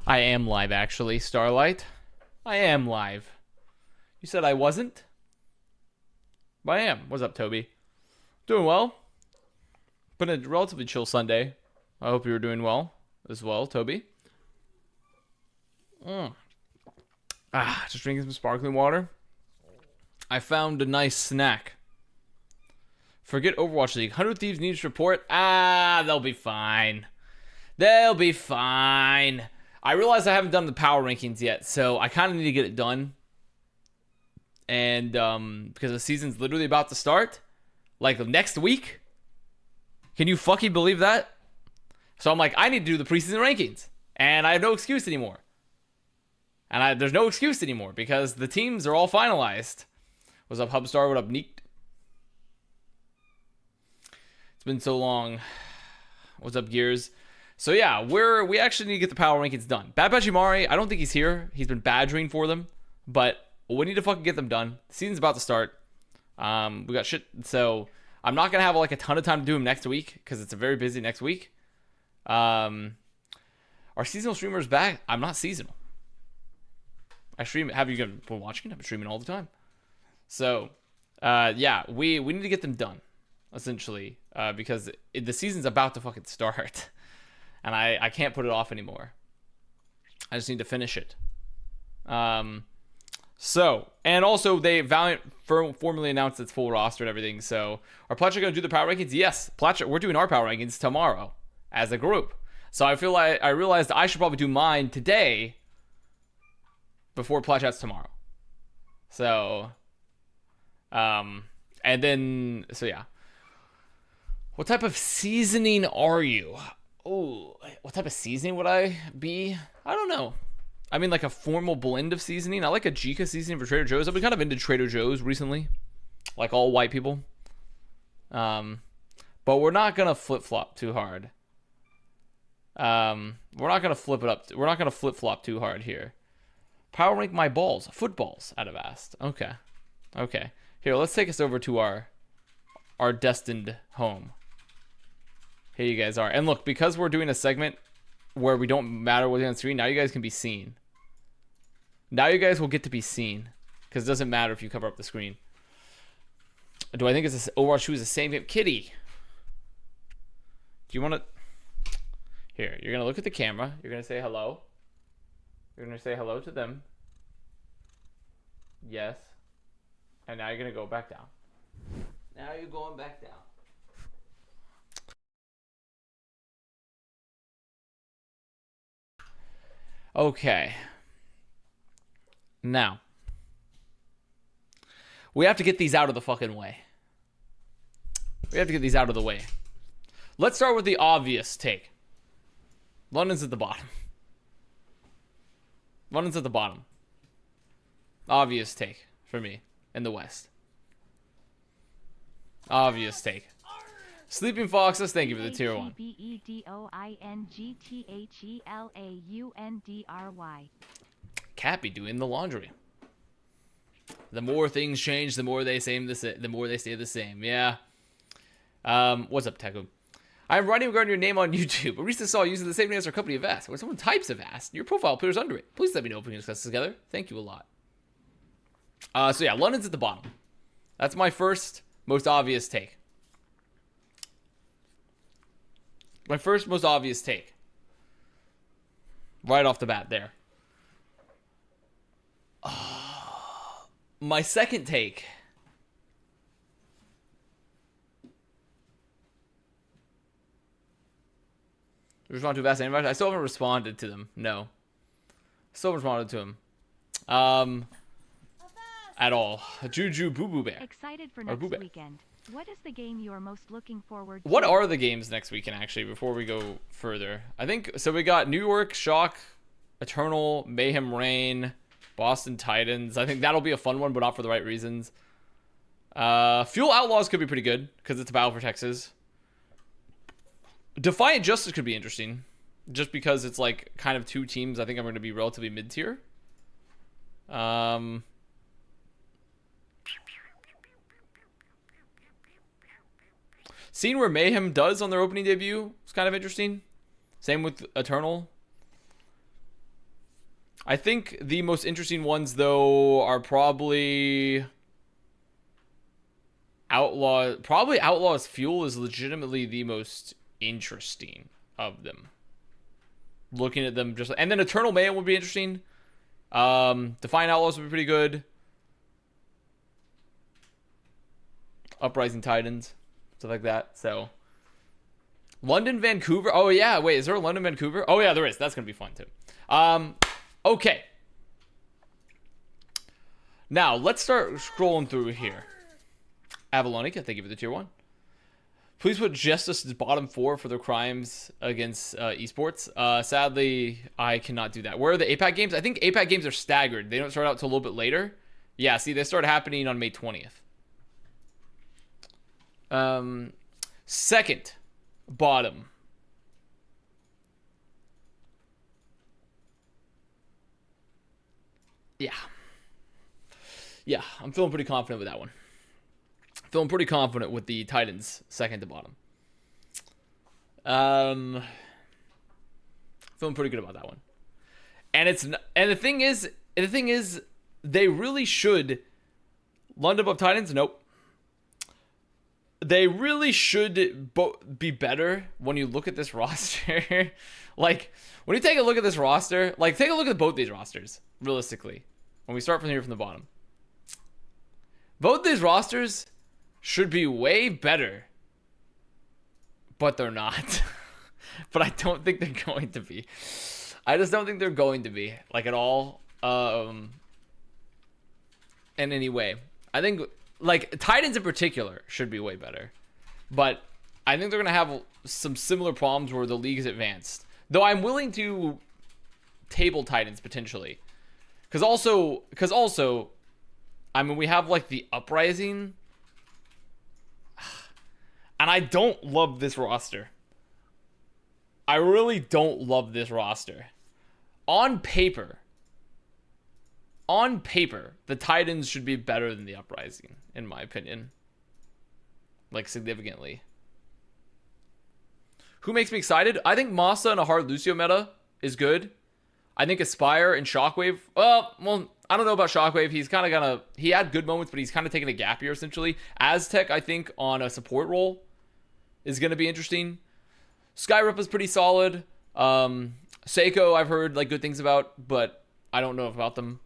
I am live, actually, Starlight. I am live. You said I wasn't? But I am. What's up, Toby? Doing well. Been a relatively chill Sunday. I hope you were doing well as well, Toby. Just drinking some sparkling water. I found a nice snack. Forget Overwatch League. 100 Thieves needs report. They'll be fine. They'll be fine. I realize I haven't done the power rankings yet, so I kind of need to get it done. And because the season's literally about to start, like next week. Can you fucking believe that? So I'm like, I need to do the preseason rankings, and I have no excuse anymore. And there's no excuse anymore because the teams are all finalized. What's up, Hubstar? What up, Neat? It's been so long. What's up, Gears? So yeah, we actually need to get the power rankings done. Bad Pachimari, I don't think he's here. He's been badgering for them, but we need to fucking get them done. The season's about to start. We got shit, so I'm not gonna have like a ton of time to do them next week because it's a very busy next week. Our seasonal streamers back. I'm not seasonal. I stream. Have you been watching? I've been streaming all the time. So, yeah, we need to get them done, essentially, because the season's about to fucking start, and I can't put it off anymore. I just need to finish it. So, and also Valiant formally announced its full roster and everything. So, are Pletcher going to do the power rankings? Yes, Pletcher. We're doing our power rankings tomorrow as a group. So I feel like I realized I should probably do mine today before Pletcher's tomorrow. So, and then, so yeah. What type of seasoning are you? Oh, what type of seasoning would I be? I don't know. I mean, like a formal blend of seasoning. I like a Jika seasoning for Trader Joe's. I've been kind of into Trader Joe's recently, like all white people. But we're not gonna flip flop too hard. We're not gonna flip it up. We're not gonna flip flop too hard here. Power rank my balls, footballs out of Avast. Okay, okay. Here, let's take us over to our destined home. Here you guys are, and look, because we're doing a segment where we don't matter what's on screen, now you guys can be seen. Now you guys will get to be seen because it doesn't matter if you cover up the screen. Do I think it's Overwatch 2 is the same game? Kitty, do you want to? Here, you're gonna look at the camera. You're gonna say hello. You're gonna say hello to them. Yes. And now you're gonna go back down. Now you're going back down. Okay. Now, we have to get these out of the fucking way. We have to get these out of the way. Let's start with the obvious take. London's at the bottom. London's at the bottom. Obvious take for me in the West. Obvious take. Sleeping Foxes, thank you for the tier 1. Cat be doing the laundry. The more things change, the more they stay the same. Yeah. What's up, Teku? I'm writing regarding your name on YouTube. I recently saw you using the same name as our company Avast. When someone types Avast, your profile appears under it. Please let me know if we can discuss this together. Thank you a lot. So yeah, London's at the bottom. That's my first, most obvious take. My first, most obvious take. Right off the bat there. My second take. Respond to Avast anybody? I still haven't responded to them. No. Still haven't responded to him. At all. Juju Boo Boo Bear. Excited for next weekend. What is the game you are most looking forward to? What are the games next weekend, actually, before we go further? I think, so we got New York, Shock, Eternal, Mayhem Reign, Boston Titans. I think that'll be a fun one, but not for the right reasons. Fuel Outlaws could be pretty good, because it's a battle for Texas. Defiant Justice could be interesting, just because it's like kind of two teams I think I'm going to be relatively mid-tier. Seeing where Mayhem does on their opening debut is kind of interesting. Same with Eternal. I think the most interesting ones, though, are probably Outlaw. Probably Outlaw's Fuel is legitimately the most interesting of them. Looking at them just, and then Eternal Mayhem would be interesting. Defiant Outlaws would be pretty good. Uprising Titans, stuff like that. So, London, Vancouver. Oh yeah, wait, is there a London, Vancouver? Oh yeah, there is. That's gonna be fun too. Okay. Now let's start scrolling through here. Avalonica, thank you for the tier 1. Please put Justice's bottom 4 for their crimes against esports. Sadly, I cannot do that. Where are the APAC games? I think APAC games are staggered. They don't start out till a little bit later. Yeah, see, they start happening on May 20th. Second bottom. Yeah, I'm feeling pretty confident with that one. Feeling pretty confident with the Titans second to bottom. Feeling pretty good about that one. And the thing is, they really should. London above Titans, nope. They really should be better when you look at this roster. Like, when you take a look at this roster, like, take a look at both these rosters, realistically. When we start from here from the bottom. Both these rosters should be way better, but they're not. But I don't think they're going to be. I just don't think they're going to be, like, at all. In any way. I think, like, Titans in particular should be way better. But I think they're going to have some similar problems where the league is advanced. Though I'm willing to table Titans, potentially. Because also, I mean, we have, like, the Uprising. And I don't love this roster. I really don't love this roster. On paper, the Titans should be better than the Uprising, in my opinion. Like, significantly. Who makes me excited? I think Masa and a hard Lucio meta is good. I think Aspire and Shockwave. Well, I don't know about Shockwave. He's kind of he had good moments, but he's kind of taking a gap year, essentially. Aztec, I think, on a support role is going to be interesting. Skyrip is pretty solid. Seiko, I've heard, like, good things about, but I don't know about them.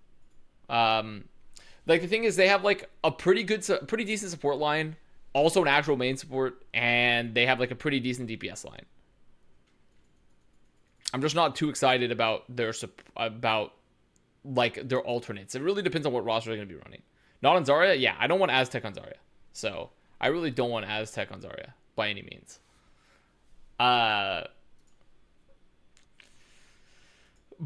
Like, the thing is, they have, like, a pretty decent support line, also an actual main support, and they have, like, a pretty decent DPS line. I'm just not too excited about their alternates. It really depends on what roster they're going to be running. Not on Zarya? Yeah, I don't want Aztec on Zarya. So, I really don't want Aztec on Zarya by any means.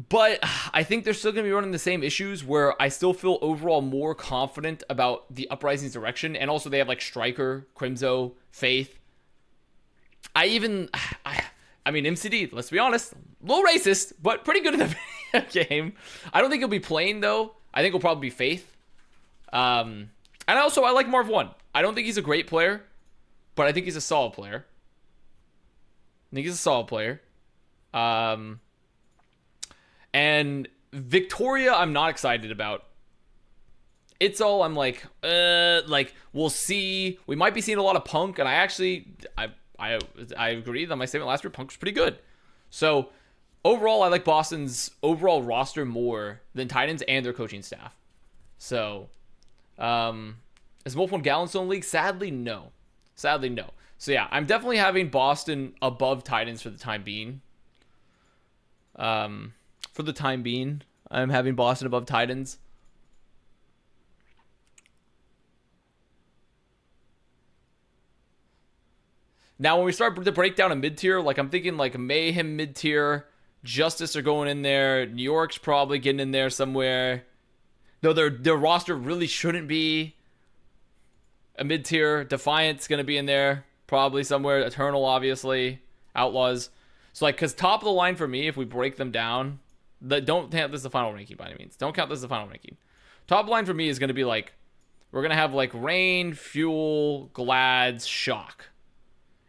But I think they're still going to be running the same issues where I still feel overall more confident about the Uprising's direction. And also they have, like, Striker, Crimzo, Faith. I mean, MCD, let's be honest, a little racist, but pretty good in the video game. I don't think he'll be playing, though. I think he'll probably be Faith. And I like Marv 1. I don't think he's a great player, but I think he's a solid player. And Victoria, I'm not excited about. It's all, I'm like, we'll see. We might be seeing a lot of Punk, and I agree that my statement last year, Punk was pretty good. So, overall, I like Boston's overall roster more than Titans and their coaching staff. So, is Wolf1 Gallon still in the league? Sadly, no. So, yeah, I'm definitely having Boston above Titans for the time being. I'm having Boston above Titans. Now, when we start the breakdown of mid-tier, like, I'm thinking, like, Mayhem mid-tier, Justice are going in there, New York's probably getting in there somewhere. Though their roster really shouldn't be a mid-tier. Defiant's going to be in there, probably somewhere. Eternal, obviously. Outlaws. So, like, because top of the line for me, if we break them down, don't count this as the final ranking by any means. Don't count this as the final ranking. Top line for me is going to be, like, we're going to have, like, Rain, Fuel, Glads, Shock.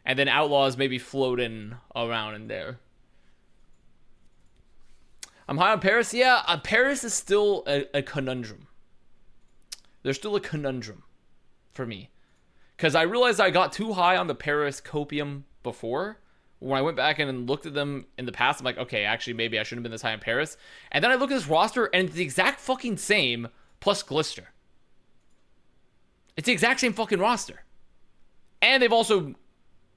And then Outlaws maybe floating around in there. I'm high on Paris. Yeah, Paris is still a conundrum. There's still a conundrum for me. Because I realized I got too high on the Paris copium before. When I went back and looked at them in the past, I'm like, okay, actually, maybe I shouldn't have been this high on Paris. And then I look at this roster, and it's the exact fucking same, plus Glister. It's the exact same fucking roster. And they've also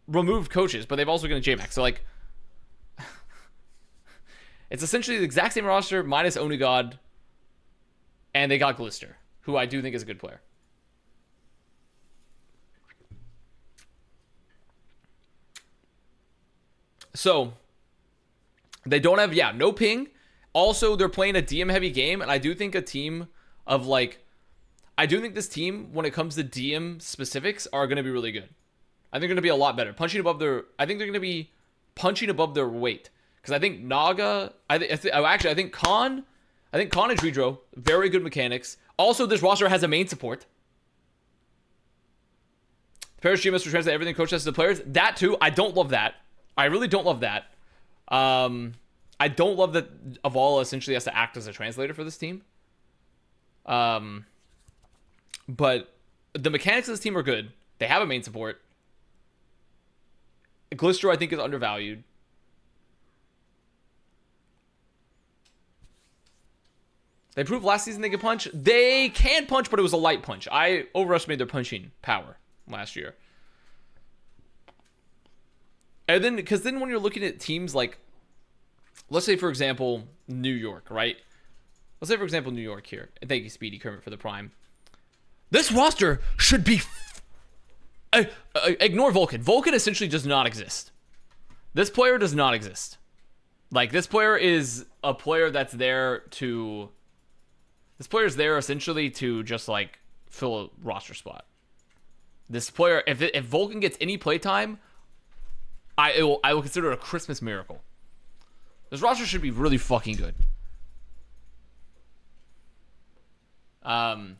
removed coaches, but they've also gotten JMax. So, like, it's essentially the exact same roster, minus Onigod, and they got Glister, who I do think is a good player. So, they don't have, no ping. Also, they're playing a DM-heavy game, and I do think a team of, like, I do think this team, when it comes to DM specifics, are going to be really good. I think they're going to be a lot better. I think they're going to be punching above their weight. Because I think Naga, I think Khan and Tridro, very good mechanics. Also, this roster has a main support. Paris GMS will translate everything coach says to the players. That too, I don't love that. I really don't love that. I don't love that Avala essentially has to act as a translator for this team. But the mechanics of this team are good. They have a main support. Glister, I think, is undervalued. They proved last season they could punch. They can punch, but it was a light punch. I overestimated their punching power last year. And then, because then when you're looking at teams like, let's say, for example, New York, right? Let's say, for example, New York here. And thank you, Speedy Kermit, for the prime. This roster should be... ignore Vulcan. Vulcan essentially does not exist. This player does not exist. Like, this player is a player that's there to... This player is there essentially to just, like, fill a roster spot. This player, if Vulcan gets any playtime, I will consider it a Christmas miracle. This roster should be really fucking good. On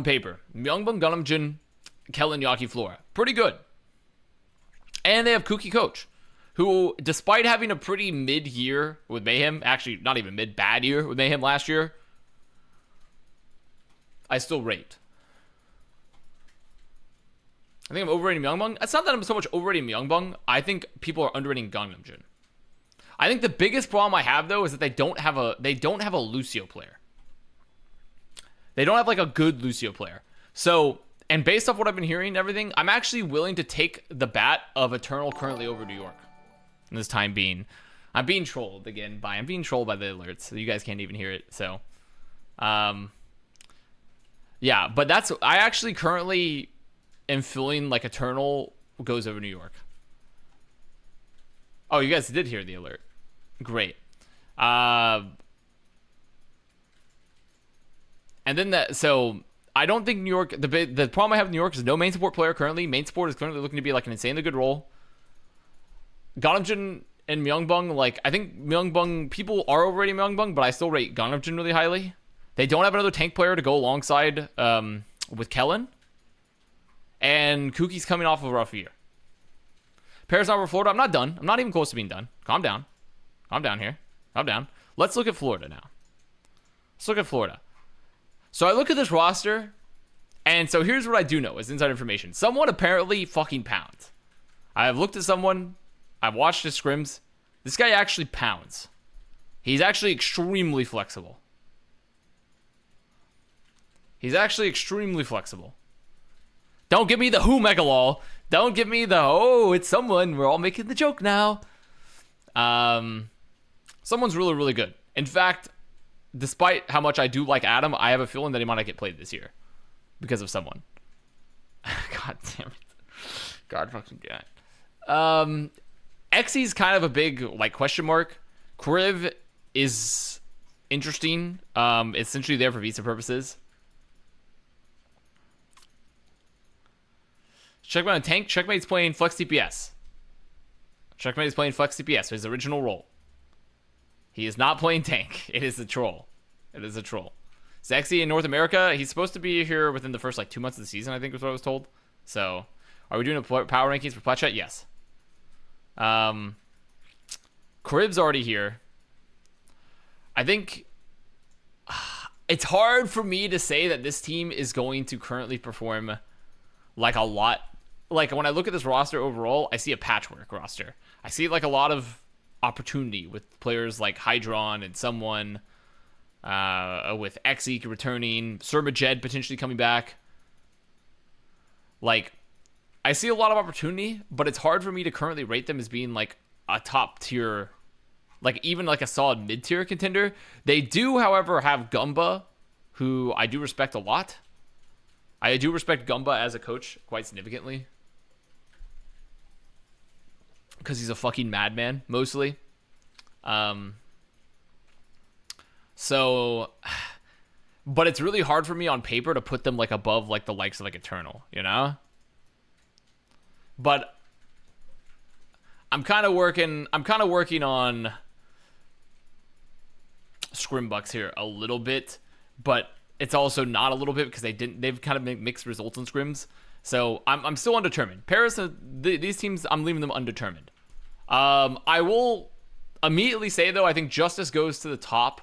paper, Myungbong, Gunnamjin, Kellen, Yaki, Flora. Pretty good. And they have Kuki Coach, who, despite having a pretty mid-year with Mayhem, actually not even mid-bad year with Mayhem last year, I still rate. I think I'm overrating Myungbong. It's not that I'm so much overrating Myungbong. I think people are underrating Gangnam Jin. I think the biggest problem I have, though, is that they don't have a Lucio player. They don't have, like, a good Lucio player. So, and based off what I've been hearing and everything, I'm actually willing to take the bat of Eternal currently over New York. In this time being. I'm being trolled again by the alerts. So you guys can't even hear it. So, yeah, but I actually currently am feeling like Eternal goes over New York. Oh, you guys did hear the alert. Great. And then so I don't think New York, the problem I have in New York is no main support player currently. Main support is currently looking to be like an insanely good role. Ganamjin and Myungbong, like, I think Myungbong, people are overrating Myungbong, but I still rate Ganamjin really highly. They don't have another tank player to go alongside with Kellen. And Kuki's coming off of a rough year. Paris over Florida. I'm not done. I'm not even close to being done. Calm down. Calm down here. Calm down. Let's look at Florida now. Let's look at Florida. So I look at this roster, and so here's what I do know as inside information. Someone apparently fucking pounds. I have looked at someone. I've watched his scrims. This guy actually pounds. He's actually extremely flexible. He's actually extremely flexible. Don't give me the who Megalol. Don't give me the, oh, it's someone. We're all making the joke now. Someone's really, really good. In fact, despite how much I do like Adam, I have a feeling that he might not get played this year because of someone. God damn it. God fucking damn it. Xy's kind of a big, like, question mark. Kriv is interesting. Essentially there for visa purposes. Checkmate on tank. Checkmate's playing flex DPS. Checkmate is playing flex DPS, his original role. He is not playing tank. It is a troll. It is a troll. Zexy in North America, he's supposed to be here within the first, like, 2 months of the season, I think was what I was told. So, are we doing a power rankings for Plat Chat? Yes. Crib's already here. I think it's hard for me to say that this team is going to currently perform like a lot. Like when I look at this roster overall, I see a patchwork roster. I see like a lot of opportunity with players like Hydron and someone with Exeek returning, Surmajed potentially coming back. Like, I see a lot of opportunity, but it's hard for me to currently rate them as being like a top tier, like even like a solid mid tier contender. They do, however, have Gumba, who I do respect a lot. I do respect Gumba as a coach quite significantly, because he's a fucking madman, mostly. So, but it's really hard for me on paper to put them like above like the likes of like Eternal, you know? But I'm kind of working on Scrimbucks here a little bit, but it's also not a little bit because they've kind of mixed results in scrims. So I'm still undetermined. Paris, these teams, I'm leaving them undetermined. I will immediately say, though, I think Justice goes to the top.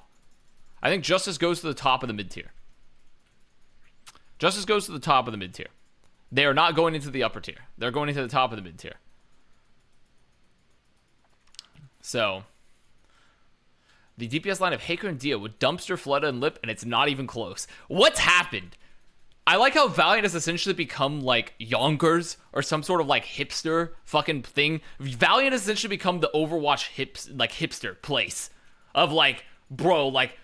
I think Justice goes to the top of the mid-tier. Justice goes to the top of the mid-tier. They are not going into the upper tier. They're going into the top of the mid-tier. So, the DPS line of Haker and Dia with Dumpster, Fleta, and Lip, and it's not even close. What's happened? I like how Valiant has essentially become like Yonkers or some sort of like hipster fucking thing. Valiant has essentially become the Overwatch hipster place of like, bro, like,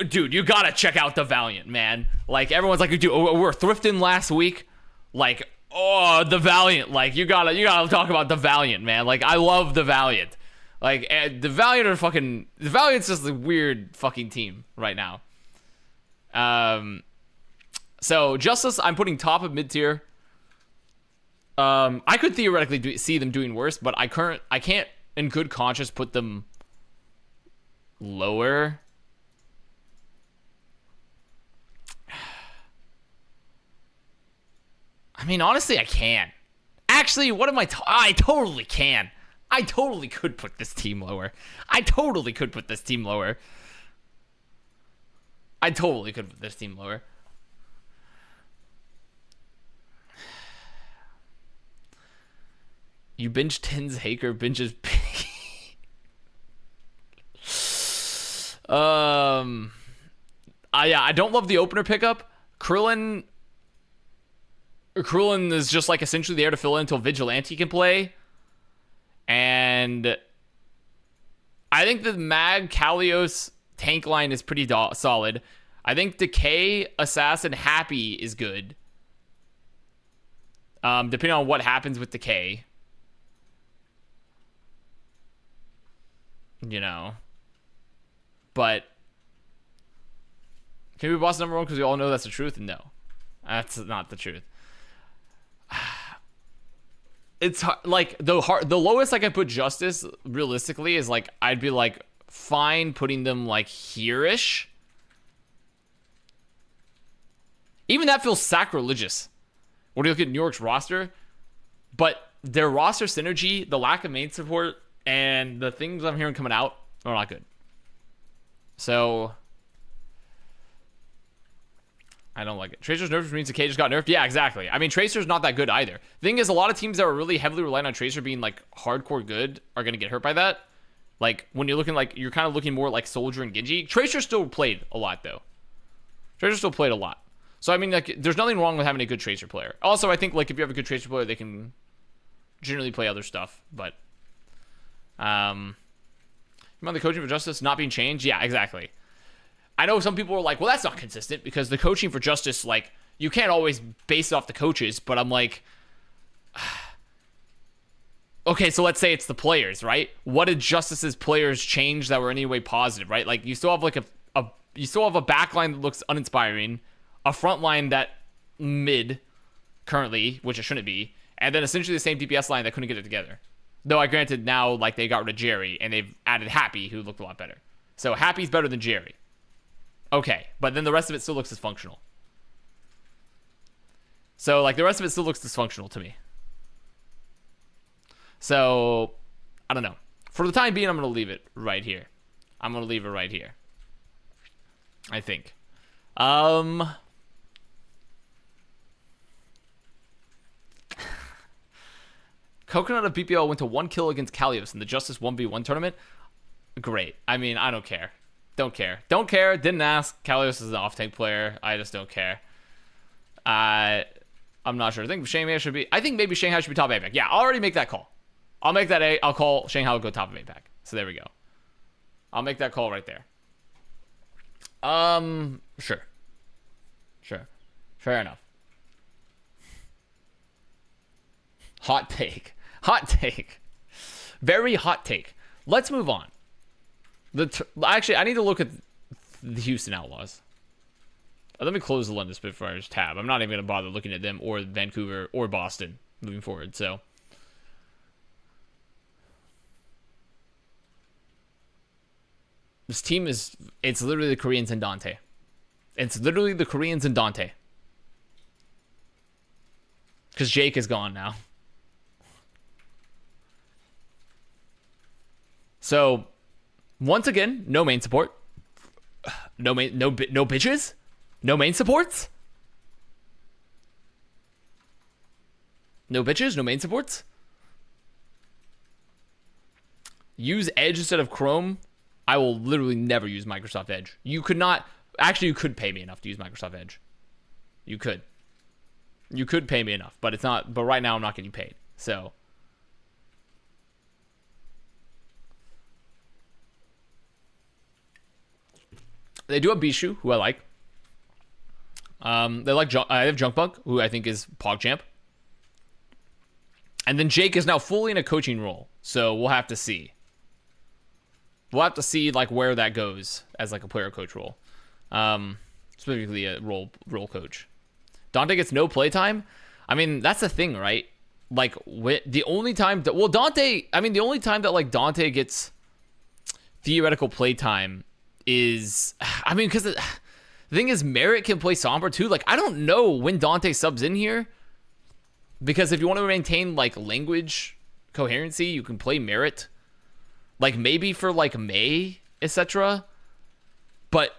dude, you gotta check out the Valiant, man. Like, everyone's like, dude, we were thrifting last week. Like, oh, the Valiant. Like, you gotta talk about the Valiant, man. Like, I love the Valiant. Like, the Valiant's just a weird fucking team right now. So Justice, I'm putting top of mid tier. I could theoretically see them doing worse, but I can't in good conscience put them lower. I mean, honestly, I can. Actually, what am I totally can. I totally could put this team lower. I totally could put this team lower. You binge Tins Haker, binges I don't love the opener pickup. Krillin is just like essentially there to fill in until Vigilante can play. And I think the Mag Kalios tank line is pretty solid. I think Decay, Assassin, Happy is good. Depending on what happens with Decay. You know. But can we be boss number one because we all know that's the truth? No. That's not the truth. It's hard, like the lowest I can put Justice realistically is like I'd be like fine putting them like here-ish. Even that feels sacrilegious when you look at New York's roster. But their roster synergy, the lack of main support, and the things I'm hearing coming out are not good. So I don't like it. Tracer's nerfed means Decay just got nerfed. Yeah, exactly. I mean, Tracer's not that good either. The thing is, a lot of teams that are really heavily reliant on Tracer being like hardcore good are going to get hurt by that. Like when you're looking like you're kind of looking more like Soldier and Genji. Tracer still played a lot though. So I mean, like, there's nothing wrong with having a good Tracer player. Also, I think like if you have a good Tracer player, they can generally play other stuff. But you know, the coaching for Justice not being changed. Yeah, exactly. I know some people are like, well, that's not consistent because the coaching for Justice, like, you can't always base it off the coaches, but I'm like, okay, so let's say it's the players, right? What did Justice's players change that were in any way positive, right? Like, you still have like you still have a back line that looks uninspiring, a front line that mid currently, which it shouldn't be, and then essentially the same DPS line that couldn't get it together. Though I granted now, like, they got rid of Jerry and they've added Happy, who looked a lot better. So Happy's better than Jerry. Okay, but then the rest of it still looks dysfunctional. So, like, the rest of it still looks dysfunctional to me. So, I don't know. For the time being, I'm going to leave it right here. I'm going to leave it right here. I think. Coconut of BPL went to 1 kill against Kalios in the Justice 1v1 tournament. Great. I mean, I don't care. Don't care. Don't care. Didn't ask. Kalios is an off-tank player. I just don't care. I'm not sure. I think Shanghai should be... I think maybe Shanghai should be top APAC. Yeah, I'll already make that call. I'll make that A. I'll call Shanghai will go top of APAC. So there we go. I'll make that call right there. Sure. Fair enough. Hot take. Very hot take. Let's move on. Actually, I need to look at the Houston Outlaws. Let me close the London Spitfires tab. I'm not even going to bother looking at them or Vancouver or Boston moving forward. So, this team it's literally the Koreans and Dante. It's literally the Koreans and Dante. Because Jake is gone now. So, once again, no main support. No bitches? No main supports? No bitches? No main supports? Use Edge instead of Chrome. I will literally never use Microsoft Edge. You could not... Actually, you could pay me enough to use Microsoft Edge. You could. You could pay me enough, but it's not... But right now, I'm not getting paid. So... They do have Bishu, who I like. They like I have Junkbug, who I think is PogChamp. And then Jake is now fully in a coaching role, so we'll have to see. We'll have to see like where that goes as like a player coach role, specifically a role coach. Dante gets no playtime. I mean, that's the thing, right? Like the only time that the only time that like Dante gets theoretical playtime is, I mean, because the thing is, Merritt can play Sombra too. Like, I don't know when Dante subs in here, because if you want to maintain like language coherency, you can play Merritt, like maybe for like May, etc. But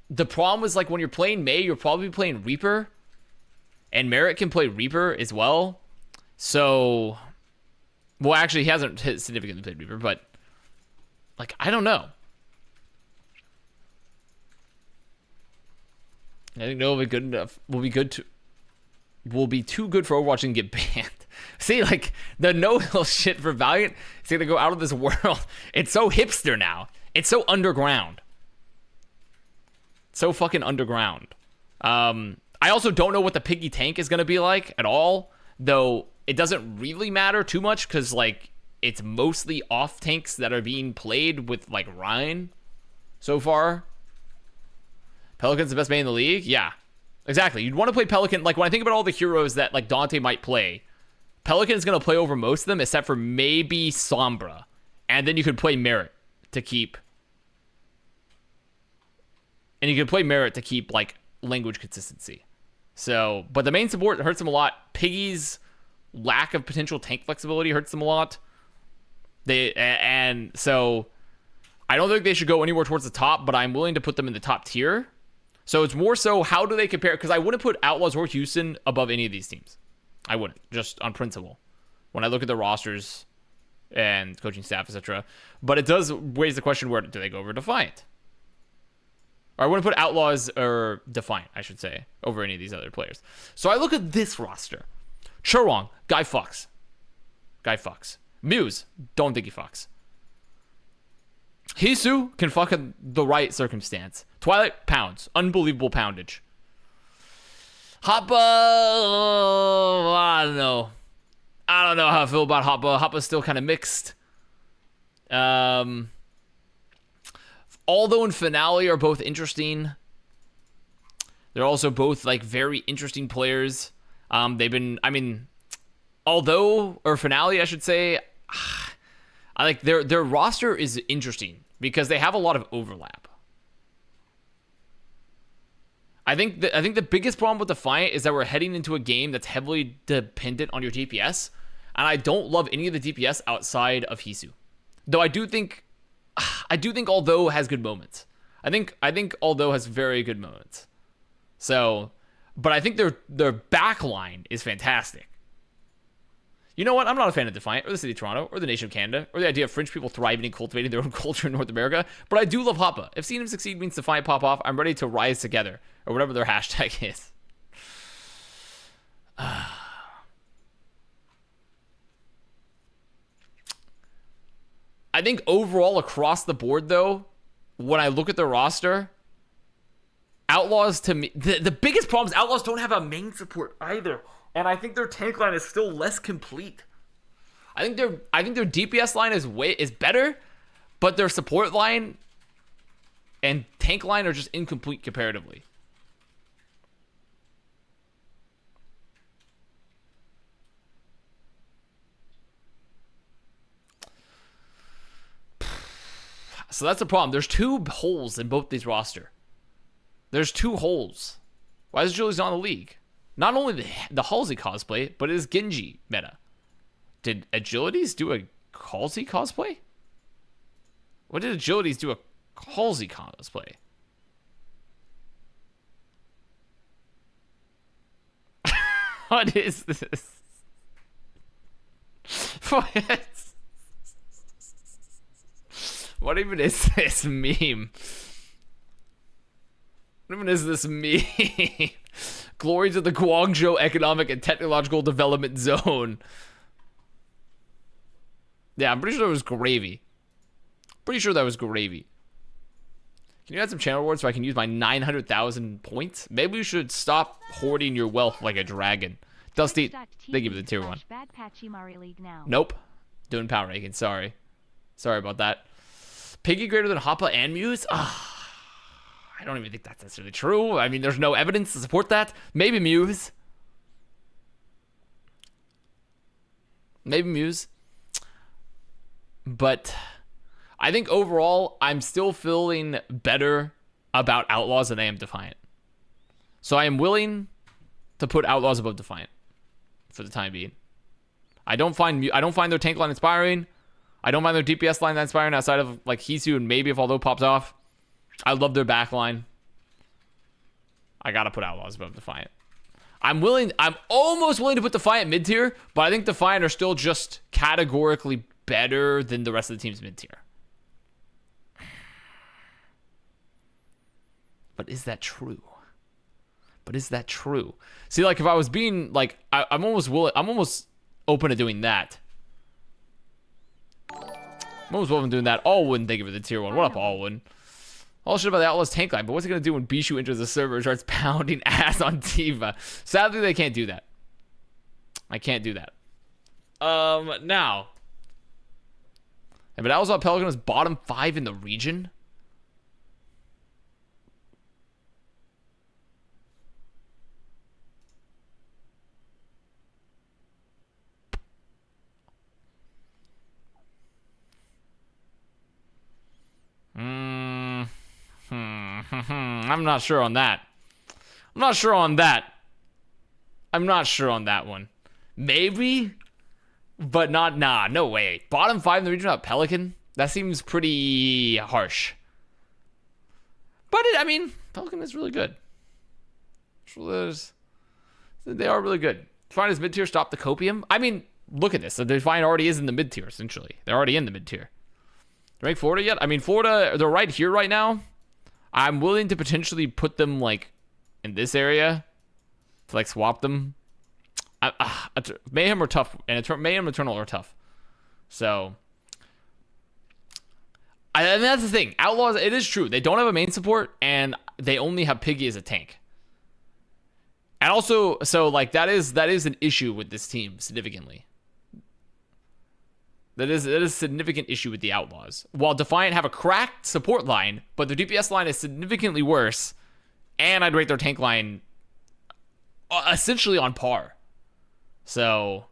the problem is like when you're playing May, you're probably playing Reaper, and Merritt can play Reaper as well. So, well, actually, he hasn't significantly played Reaper, but like I don't know. I think no will be good enough. Will be too good for Overwatch and get banned. See, like the no-hill shit for Valiant is gonna go out of this world. It's so hipster now. It's so underground. So fucking underground. I also don't know what the piggy tank is gonna be like at all. Though it doesn't really matter too much because like it's mostly off tanks that are being played with like Ryan so far. Pelican's the best main in the league? Yeah, exactly. You'd want to play Pelican. Like, when I think about all the heroes that, like, Dante might play, Pelican's going to play over most of them, except for maybe Sombra. And then you could play Merritt to keep... And you could play Merritt to keep, like, language consistency. So, but the main support hurts them a lot. Piggy's lack of potential tank flexibility hurts them a lot. And so, I don't think they should go anywhere towards the top, but I'm willing to put them in the top tier. So it's more so, how do they compare? Because I wouldn't put Outlaws or Houston above any of these teams. I wouldn't, just on principle. When I look at the rosters and coaching staff, etc. But it does raise the question, where do they go over Defiant? Or I wouldn't put Outlaws or Defiant, I should say, over any of these other players. So I look at this roster. Churwong, Guy fucks. Muse, don't think he fucks. Hisu can fuck in the right circumstance. Twilight, pounds. Unbelievable poundage. Hoppa, I don't know. I don't know how I feel about Hoppa. Hoppa's still kind of mixed. Although and Finale are both interesting. They're also both like very interesting players. They've been, I mean, Finale, I should say, I like their roster is interesting because they have a lot of overlap. I think the biggest problem with Defiant is that we're heading into a game that's heavily dependent on your DPS, and I don't love any of the DPS outside of Hisu. Though I do think Although has good moments. I think Although has very good moments. So, but I think their back line is fantastic. You know what? I'm not a fan of Defiant or the City of Toronto or the nation of Canada or the idea of French people thriving and cultivating their own culture in North America, but I do love Hoppa. If seeing him succeed means Defiant pop off, I'm ready to rise together, or whatever their hashtag is. I think overall across the board, though, when I look at the roster, Outlaws, to me, the biggest problem is Outlaws don't have a main support either. And I think their tank line is still less complete. I think their DPS line is better, but their support line and tank line are just incomplete comparatively. So that's the problem. There's two holes in both these roster. There's two holes. Why is Julie's not in the league? Not only the Halsey cosplay, but it is Genji meta. Did Agilities do a Halsey cosplay? What did Agilities do a Halsey cosplay? What is this? What even is this meme? What even is this meme? Glory to the Guangzhou Economic and Technological Development Zone. Yeah, I'm pretty sure that was gravy. Pretty sure that was gravy. Can you add some channel rewards so I can use my 900,000 points? Maybe you should stop hoarding your wealth like a dragon. Dusty, they give you the tier 1. Nope. Doing power ranking, sorry. Sorry about that. Piggy greater than Hoppa and Muse? I don't even think that's necessarily true. I mean, there's no evidence to support that. Maybe Muse. Maybe Muse. But I think overall, I'm still feeling better about Outlaws than I am Defiant. So I am willing to put Outlaws above Defiant for the time being. I don't find their tank line inspiring. I don't mind their DPS line that inspiring outside of like Hisu and maybe if Although pops off. I love their back line. I gotta put Outlaws above Defiant. I'm almost willing to put Defiant mid-tier, but I think Defiant are still just categorically better than the rest of the team's mid-tier. But is that true? See, like if I was being like, I'm almost open to doing that. I'm almost open to doing that. Allwin, thank you for the tier 1. What up, Allwin? All shit about the Outlaws tank line, but what's it going to do when Bishu enters the server and starts pounding ass on Tifa? Sadly, they can't do that. I can't do that. Now. But Outlaws Pelican is bottom 5 in the region? I'm not sure on that. I'm not sure on that one. Maybe, but not. Nah, no way. Bottom 5 in the region without Pelican? That seems pretty harsh. But Pelican is really good. They are really good. Define as mid-tier, stop the copium. I mean, look at this. The Define already is in the mid-tier, essentially. They're already in the mid-tier. Rank Florida yet? I mean, Florida, they're right here right now. I'm willing to potentially put them, like, in this area. To, like, swap them. Mayhem are tough. And Mayhem Eternal are tough. So. And that's the thing. Outlaws, it is true. They don't have a main support. And they only have Piggy as a tank. And also, so, like, that is an issue with this team, significantly. That is a significant issue with the Outlaws. While Defiant have a cracked support line, but their DPS line is significantly worse, and I'd rate their tank line essentially on par. So,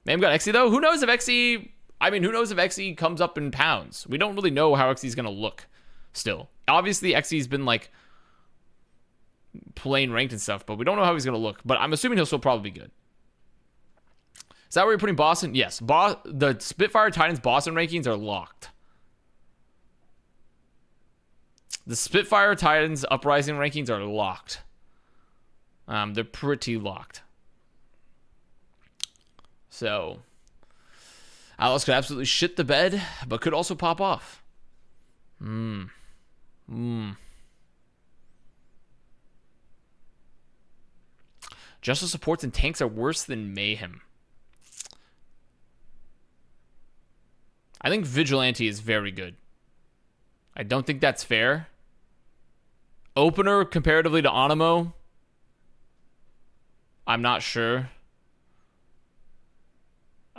Mayhem got Xe though. Who knows if Xe comes up in pounds? We don't really know how Xe's gonna look. Still, obviously Xe's been like playing ranked and stuff, but we don't know how he's gonna look. But I'm assuming he'll still probably be good. Is that where you're putting Boston? Yes. The Spitfire Titans Boston rankings are locked. The Spitfire Titans Uprising rankings are locked. They're pretty locked. So, Alice could absolutely shit the bed, but could also pop off. Justice supports and tanks are worse than Mayhem. I think Vigilante is very good. I don't think that's fair. Opener comparatively to Animo, I'm not sure.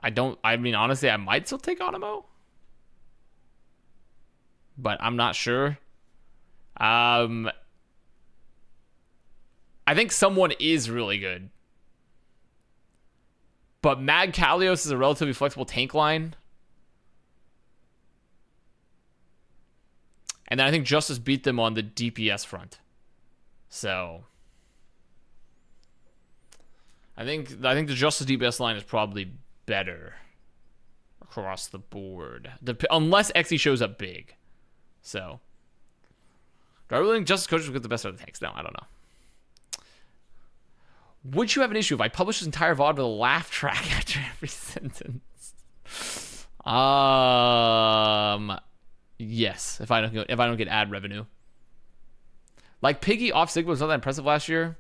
I mean, honestly, I might still take Animo, but I'm not sure. I think someone is really good, but Mag Kalios is a relatively flexible tank line. And then I think Justice beat them on the DPS front. So I think the Justice DPS line is probably better across the board. Unless Xe shows up big. So do I really think Justice coaches will get the best out of the tanks? No, I don't know. Would you have an issue if I published this entire VOD with a laugh track after every sentence? Yes, if I don't get ad revenue. Like Piggy off Sigma was not that impressive last year.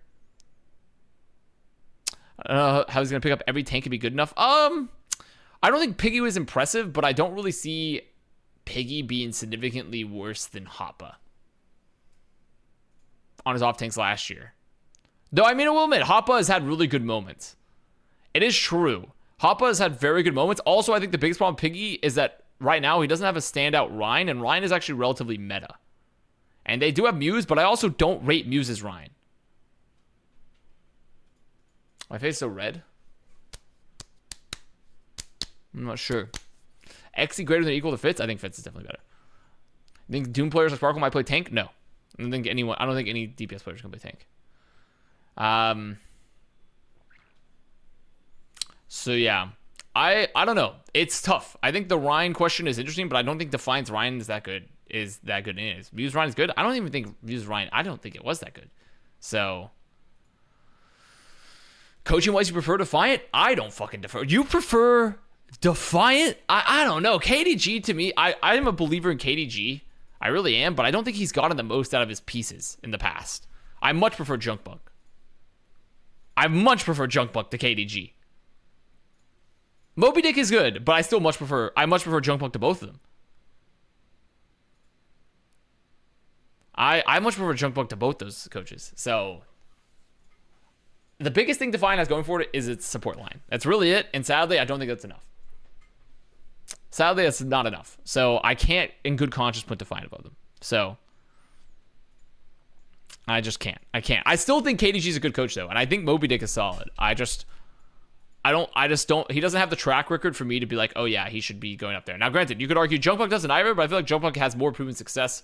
I don't know how he's gonna pick up every tank and be good enough. I don't think Piggy was impressive, but I don't really see Piggy being significantly worse than Hoppa on his off tanks last year. Though I mean, I will admit, Hoppa has had really good moments. It is true. Hoppa has had very good moments. Also, I think the biggest problem with Piggy is that right now he doesn't have a standout Ryan, and Ryan is actually relatively meta. And they do have Muse, but I also don't rate Muse as Ryan. My face is so red. I'm not sure. Xe greater than or equal to Fitz? I think Fitz is definitely better. I think Doom players like Sparkle might play tank? No. I don't think any DPS players can play tank. So yeah. I don't know. It's tough. I think the Ryan question is interesting, but I don't think Defiance Ryan is that good. Muse Ryan is good. I don't even think Muse Ryan. I don't think it was that good. So, coaching wise, you prefer Defiant? I don't fucking defer. You prefer Defiant? I don't know. KDG to me, I am a believer in KDG. I really am, but I don't think he's gotten the most out of his pieces in the past. I much prefer Junkbug. I much prefer Junkbug to KDG. Moby Dick is good, but I much prefer Junkbug to both of them. I much prefer Junkbug to both those coaches. So the biggest thing Defiant has going for it is its support line. That's really it, and sadly, I don't think that's enough. Sadly, that's not enough. So I can't, in good conscience, put Defiant above them. So I just can't. I can't. I still think KDG is a good coach though, and I think Moby Dick is solid. I just don't. He doesn't have the track record for me to be like, oh yeah, he should be going up there. Now, granted, you could argue Junkbug doesn't either, but I feel like Junkbug has more proven success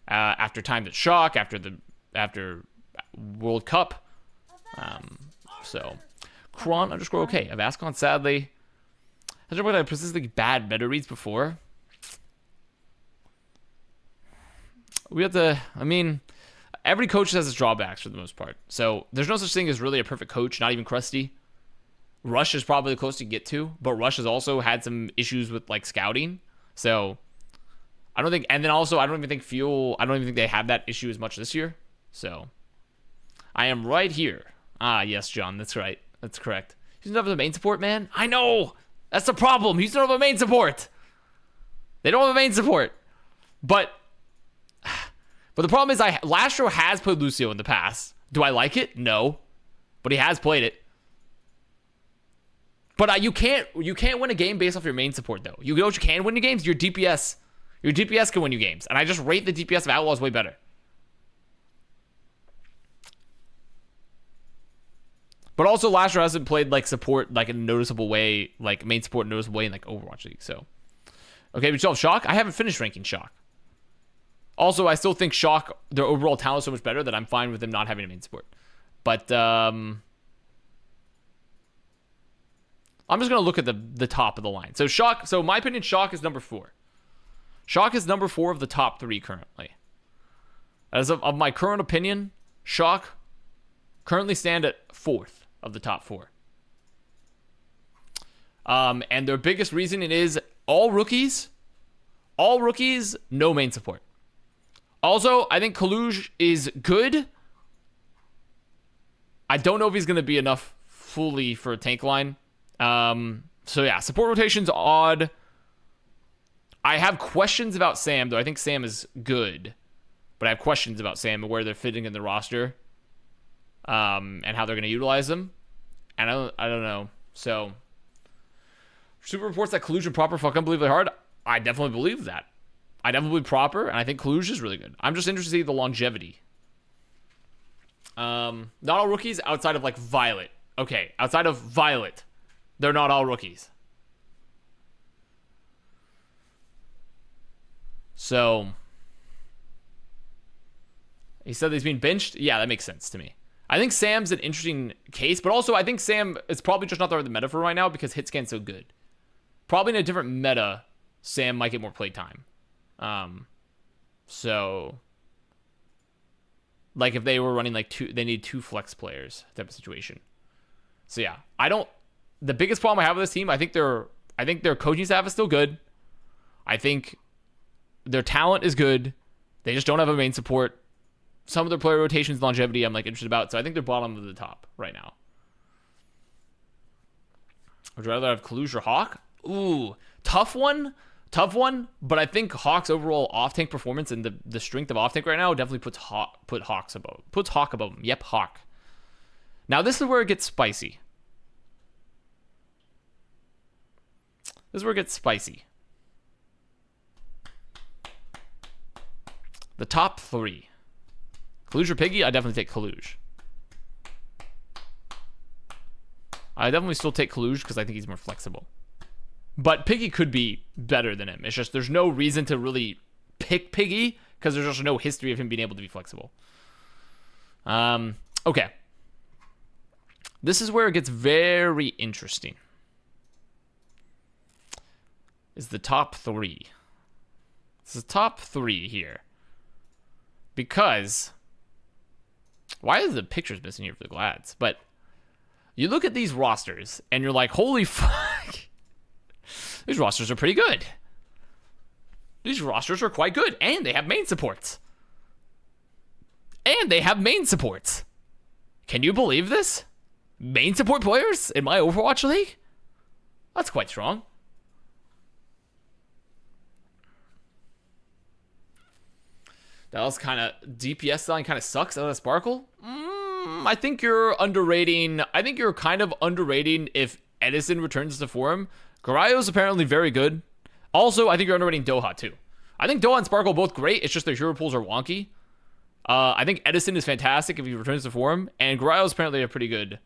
after times at Shock, after World Cup. So, Kron _ okay. Avast sadly has Junkbug had persistently bad meta reads before. We have to. I mean, every coach has its drawbacks for the most part. So there's no such thing as really a perfect coach. Not even Krusty. Rush is probably the closest you get to, but Rush has also had some issues with like scouting. So I don't think, and then also I don't even think Fuel, I don't even think they have that issue as much this year. So I am right here. Ah, yes, John, that's right. That's correct. He's not the main support, man. I know. That's the problem. He's not a main support. They don't have a main support. But the problem is Lastro has played Lucio in the past. Do I like it? No. But he has played it. But you can't win a game based off your main support, though. You know what you can win your games? Your DPS. Your DPS can win you games. And I just rate the DPS of Outlaws way better. But also, Lastro hasn't played like support like in a noticeable way, like main support in a noticeable way in like Overwatch League. So, okay, we still have Shock. I haven't finished ranking Shock. Also, I still think Shock, their overall talent is so much better that I'm fine with them not having a main support. But I'm just going to look at the top of the line. So Shock, so my opinion, Shock is number 4. Shock is number 4 of the top 3 currently. As of my current opinion, Shock currently stand at 4th of the top 4. And their biggest reason it is all rookies, no main support. Also, I think Kaluj is good. I don't know if he's going to be enough fully for a tank line. So yeah, support rotation's odd. I have questions about Sam, though. I think Sam is good. But I have questions about Sam and where they're fitting in the roster. And how they're going to utilize them. And I don't know. So, Super reports that Kaluj and Proper fuck unbelievably hard. I definitely believe that. I definitely believe Proper, and I think Kaluj is really good. I'm just interested to see the longevity. Not all rookies outside of, like, Violet. Okay, outside of Violet, they're not all rookies. So, he said he's being benched. Yeah, that makes sense to me. I think Sam's an interesting case, but also I think Sam is probably just not the right meta for right now because hit scan's so good. Probably in a different meta, Sam might get more play time. So, like if they were running like they need 2 flex players type of situation. So yeah, the biggest problem I have with this team, I think their coaching staff is still good. I think their talent is good. They just don't have a main support. Some of their player rotations, longevity, I'm like interested about. So I think they're bottom of the top right now. Would you rather have Kaluj or Hawk? Ooh, tough one. But I think Hawk's overall off-tank performance and the strength of off-tank right now definitely puts Hawk above him. Yep, Hawk. Now this is where it gets spicy. The top 3. Kaluj or Piggy? I definitely take Kaluj. I definitely still take Kaluj because I think he's more flexible. But Piggy could be better than him. It's just there's no reason to really pick Piggy because there's just no history of him being able to be flexible. Okay. This is where it gets very interesting. Is the top 3. This is top 3 here. Because why is the pictures missing here for the Glads? But you look at these rosters and you're like, holy fuck. These rosters are pretty good. These rosters are quite good. And they have main supports. Can you believe this? Main support players in my Overwatch League? That's quite strong. Dallas kind of DPS line kind of sucks out of Sparkle. I think you're underrating. I think you're kind of underrating if Edison returns to form. Garayo's apparently very good. Also, I think you're underrating Doha too. I think Doha and Sparkle are both great. It's just their hero pools are wonky. I think Edison is fantastic if he returns to form, and Garayo's apparently a pretty good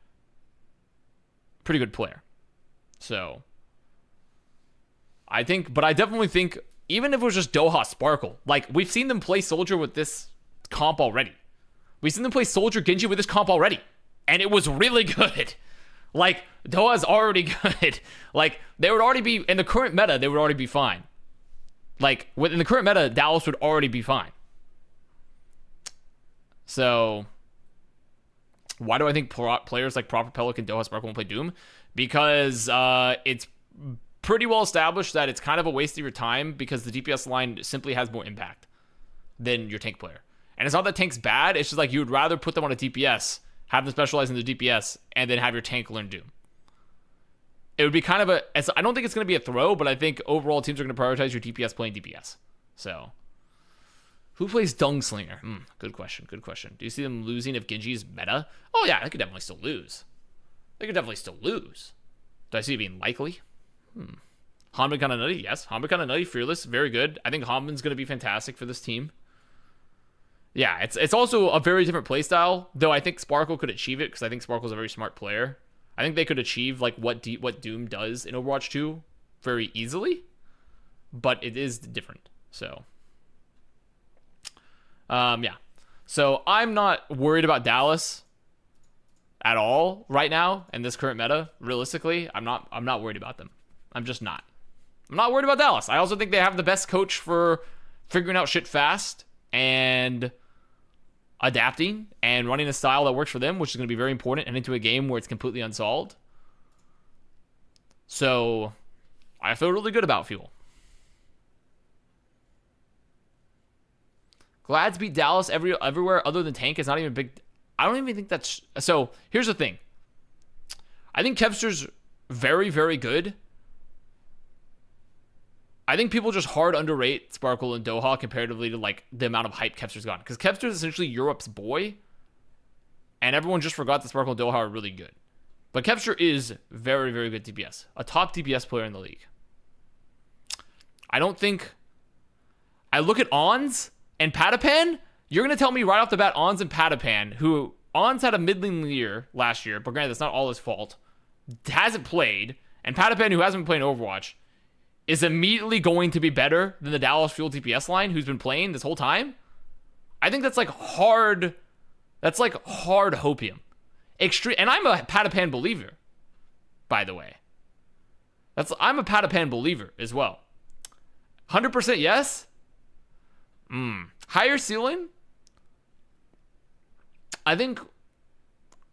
player. So, I definitely think even if it was just Doha Sparkle, like we've seen them play Soldier with this comp already. We've seen them play Soldier Genji with this comp already, and it was really good. Like, Doha's already good. Like, they would already be, in the current meta, they would already be fine. Like, in the current meta, Dallas would already be fine. So, why do I think players like Proper Pelican, Doha Sparkle won't play Doom? Because it's pretty well established that it's kind of a waste of your time because the DPS line simply has more impact than your tank player. And it's not that tank's bad, it's just like you would rather put them on a DPS, have them specialize in the DPS, and then have your tank learn Doom. It would be kind of I don't think it's going to be a throw, but I think overall teams are going to prioritize your DPS playing DPS. So, who plays Dungslinger? Good question. Do you see them losing if Genji's meta? Oh yeah, they could definitely still lose. Do I see it being likely? Hanbin Kana Nutty? Yes. Hanbin Kana Nutty, fearless, very good. I think Hanbin's going to be fantastic for this team. Yeah, it's also a very different playstyle, though I think Sparkle could achieve it because I think Sparkle's a very smart player. I think they could achieve like what Doom does in Overwatch 2 very easily, but it is different. So, yeah. So I'm not worried about Dallas. at all right now in this current meta, realistically, I'm not worried about them. I'm just not. I'm not worried about Dallas. I also think they have the best coach for figuring out shit fast and adapting and running a style that works for them, which is going to be very important, and into a game where it's completely unsolved. So I feel really good about Fuel. Glads beat Dallas everywhere other than Tank is not even a big... I don't even think that's... So, here's the thing. I think Kevster's very, very good. I think people just hard underrate Sparkle and Doha comparatively to, like, the amount of hype Kevster's gotten. Because Kevster's essentially Europe's boy. And everyone just forgot that Sparkle and Doha are really good. But Kevster is very, very good DPS. A top DPS player in the league. I don't think... I look at Ons... And Patapan, you're going to tell me right off the bat, Ons and Patapan, who Ons had a middling year last year, but granted, that's not all his fault, hasn't played, and Patapan, who hasn't been playing Overwatch, is immediately going to be better than the Dallas Fuel DPS line, who's been playing this whole time? I think that's like hard hopium. Extreme, and I'm a Patapan believer, by the way. I'm a Patapan believer as well. 100% yes? Higher ceiling? I think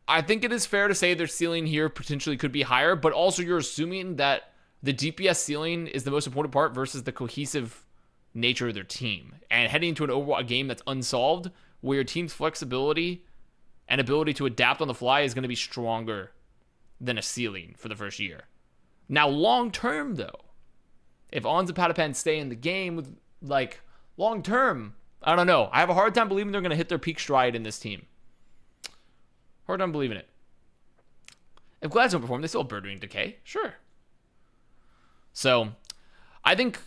it is fair to say their ceiling here potentially could be higher, but also you're assuming that the DPS ceiling is the most important part versus the cohesive nature of their team. And heading into an Overwatch game that's unsolved, where your team's flexibility and ability to adapt on the fly is going to be stronger than a ceiling for the first year. Now, long term, though, if Ons and Patapan stay in the game with, like, long term, I don't know. I have a hard time believing they're going to hit their peak stride in this team. Hard time believing it. If Glads don't perform, they still have Bird Ring Decay. Sure. So, I think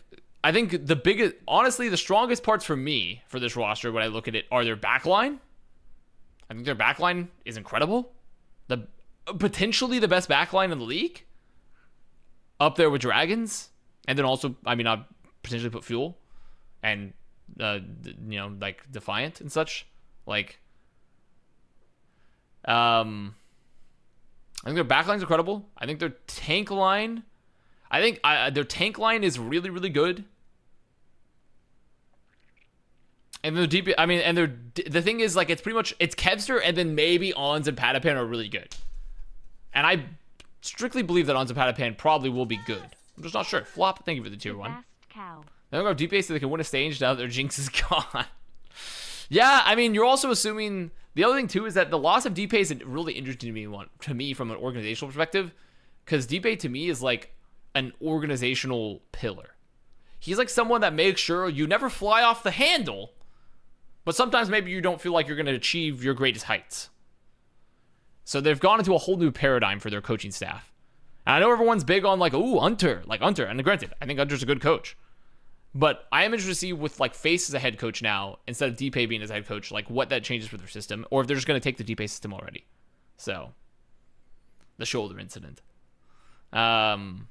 the biggest, honestly, the strongest parts for me for this roster when I look at it are their backline. I think their backline is incredible. Potentially the best backline in the league. Up there with Dragons. And then also, I'd potentially put Fuel. And, like, Defiant and such. Like, I think their backline's incredible. I think their tank line... their tank line is really, really good. And their DP... the thing is, like, it's pretty much... It's Kevster, and then maybe Ons and Patapan are really good. And I strictly believe that Ons and Patapan probably will be good. I'm just not sure. Flop, thank you for the tier 1. They don't go DPS so they can win a stage now that their Jinx is gone. Yeah, you're also assuming... The other thing, too, is that the loss of DPay is really interesting to me from an organizational perspective. Because DPay, to me, is like an organizational pillar. He's like someone that makes sure you never fly off the handle. But sometimes maybe you don't feel like you're going to achieve your greatest heights. So they've gone into a whole new paradigm for their coaching staff. And I know everyone's big on like, ooh, Hunter. Like Hunter. And granted, I think Hunter's a good coach. But I am interested to see with like Face as a head coach now, instead of DPay being as a head coach, like what that changes for their system, or if they're just going to take the DPay system already. So, the shoulder incident. And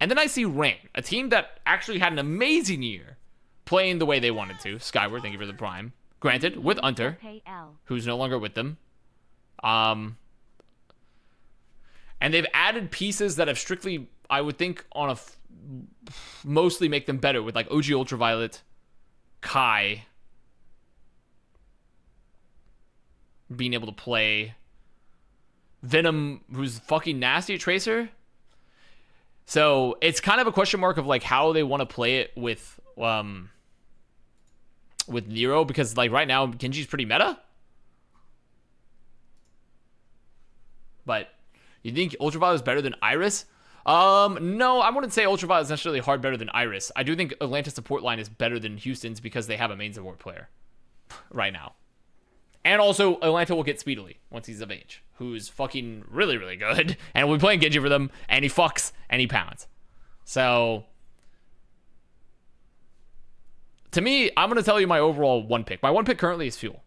then I see Rain, a team that actually had an amazing year playing the way they wanted to. Skyward, thank you for the prime. Granted, with Hunter, who's no longer with them. And they've added pieces that have strictly, I would think, mostly make them better with like OG Ultraviolet, Kai being able to play, Venom, who's fucking nasty at Tracer. So it's kind of a question mark of like how they want to play it with Nero, because like right now Genji's pretty meta. But you think Ultraviolet is better than Iris? No, I wouldn't say Ultraviolet is necessarily hard better than Iris. I do think Atlanta's support line is better than Houston's because they have a main support player right now. And also, Atlanta will get Speedily once he's of age, who's fucking really, really good. And we'll be playing Genji for them, and he fucks, and he pounds. So, to me, I'm going to tell you my overall one pick. My one pick currently is Fuel.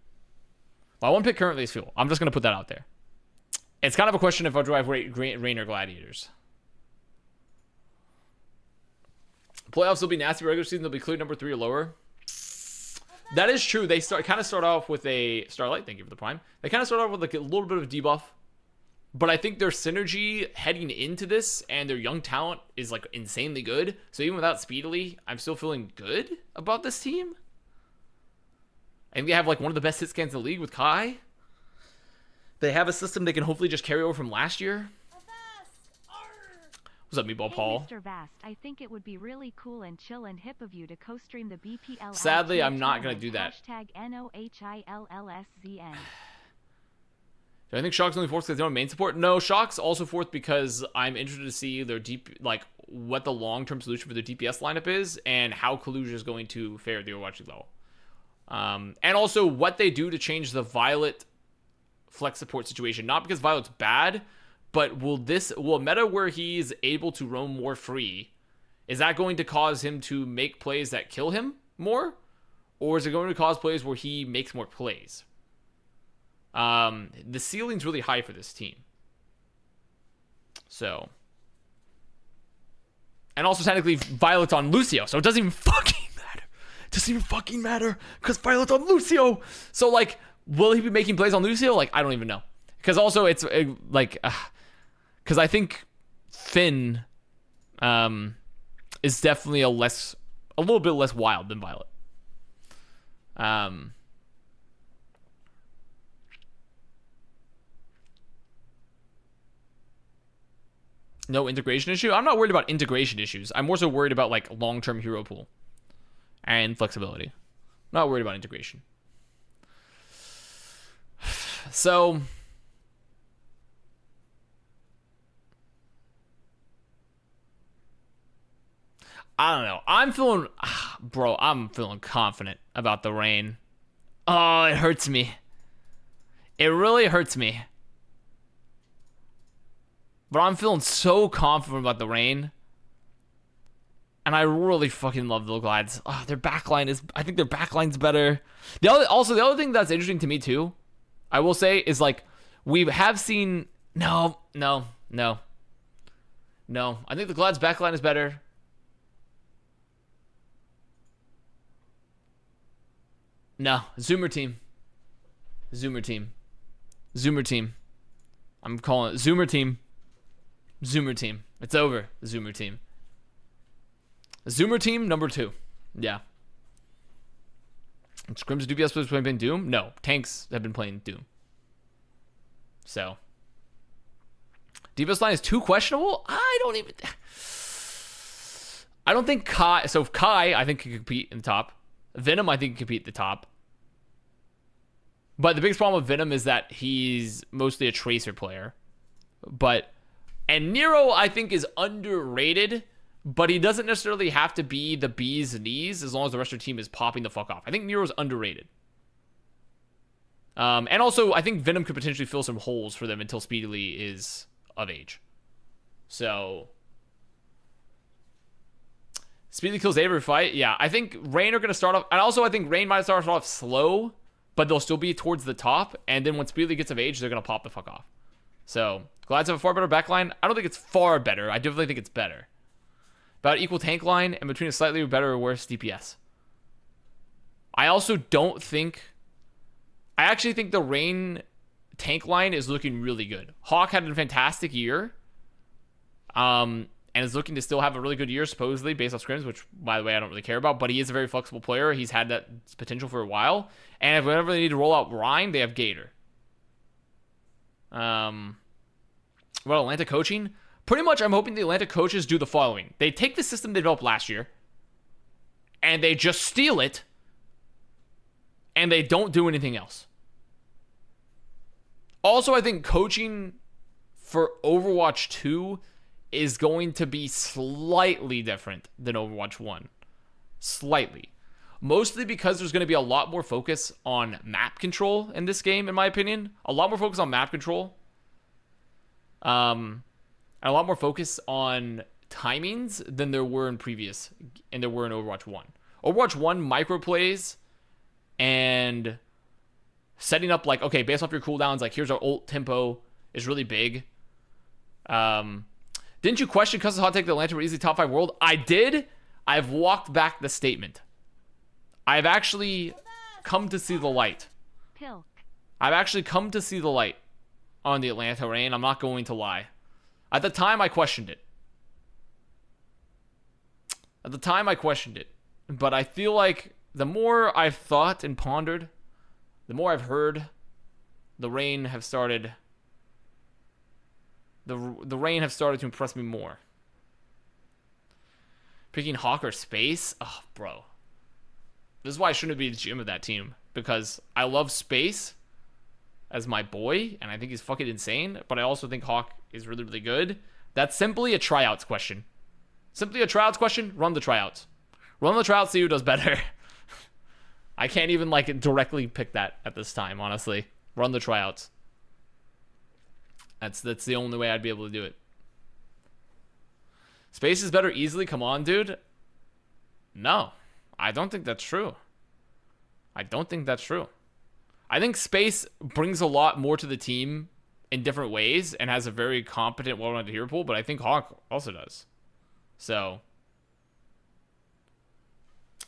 I'm just going to put that out there. It's kind of a question if I'll drive Rain or Gladiators. Playoffs will be nasty. Regular season, they'll be clear number 3 or lower. That is true. They start off with a Starlight. Thank you for the prime. They kind of start off with like a little bit of debuff but I think their synergy heading into this and their young talent is like insanely good. So even without Speedily, I'm still feeling good about this team. I think they have like one of the best hit scans in the league with Kai. They have a system they can hopefully just carry over from last year. What's up, Meatball Paul? Mr. Vast, I think it would be really cool and chill and hip of you to co-stream the BPL. Sadly, I'm not going to do that. #NOHILLSZN. Do I think Shock's only fourth because they don't have main support? No, Shock's also fourth because I'm interested to see their what the long-term solution for their DPS lineup is and how Kaluja is going to fare at the Overwatch League level. And also what they do to change the Violet flex support situation. Not because Violet's bad, but will a meta where he's able to roam more free, is that going to cause him to make plays that kill him more? Or is it going to cause plays where he makes more plays? The ceiling's really high for this team. So. And also technically Violet's on Lucio, so it doesn't even fucking matter. It doesn't even fucking matter because Violet's on Lucio. So like, will he be making plays on Lucio? Like, I don't even know. Because also it's because I think Finn is definitely a little bit less wild than Violet. No integration issue? I'm not worried about integration issues. I'm more so worried about like long-term hero pool and flexibility. Not worried about integration. So I don't know. I'm feeling confident about the rain. Oh, it hurts me. It really hurts me. But I'm feeling so confident about the rain. And I really fucking love the Glads. Oh, their backline I think their backline's better. The other thing that's interesting to me too, I will say, is like, we have seen, no. I think the Glads backline is better. No, Zoomer team. I'm calling it Zoomer team. It's over. Zoomer team. Zoomer team number 2. Yeah. Scrims DPS players playing Doom? No, tanks have been playing Doom. So, DPS line is too questionable. I don't think Kai. So Kai, I think, can compete in the top. Venom, I think, can compete at the top. But the biggest problem with Venom is that he's mostly a tracer player. And Nero, I think, is underrated, but he doesn't necessarily have to be the bee's knees as long as the rest of the team is popping the fuck off. I think Nero's underrated. And also, I think Venom could potentially fill some holes for them until Speedily is of age. So, Speedily kills every fight. Yeah, I think Rain are going to start off, and also I think Rain might start off slow, but they'll still be towards the top, and then when Speedily gets of age, they're going to pop the fuck off. So, Glads have a far better backline. I don't think it's far better. I definitely think it's better. About equal tank line, and between a slightly better or worse DPS. I also don't think... I actually think the Rain tank line is looking really good. Hawk had a fantastic year. And is looking to still have a really good year, supposedly, based off scrims, which, by the way, I don't really care about. But he is a very flexible player. He's had that potential for a while. And if whenever they need to roll out Rhyme, they have Gator. Well, Atlanta coaching? Pretty much, I'm hoping the Atlanta coaches do the following. They take the system they developed last year, and they just steal it, and they don't do anything else. Also, I think coaching for Overwatch 2 is going to be slightly different than Overwatch 1. Slightly. Mostly because there's going to be a lot more focus on map control in this game, in my opinion. A lot more focus on map control. And a lot more focus on timings than there were in Overwatch 1. Overwatch 1 microplays and setting up like, okay, based off your cooldowns, like here's our ult tempo is really big. Didn't you question Cuss's hot take that Atlanta were easily top 5 world? I did. I've walked back the statement. I've actually come to see the light. Pilk. I've actually come to see the light. on the Atlanta Reign. I'm not going to lie. At the time, I questioned it. But I feel like the more I've thought and pondered, the more I've heard, the Reign have started. The Reign have started to impress me more. Picking Hawk or Space? Oh, bro. This is why I shouldn't be the GM of that team. Because I love Space as my boy, and I think he's fucking insane, but I also think Hawk is really, really good. That's simply a tryouts question. Run the tryouts. Run the tryouts, see who does better. I can't even, like, directly pick that at this time, honestly. Run the tryouts. That's the only way I'd be able to do it. Space is better easily? Come on, dude. No. I don't think that's true. I think Space brings a lot more to the team in different ways and has a very competent, well-rounded hero pool, but I think Hawk also does. So, do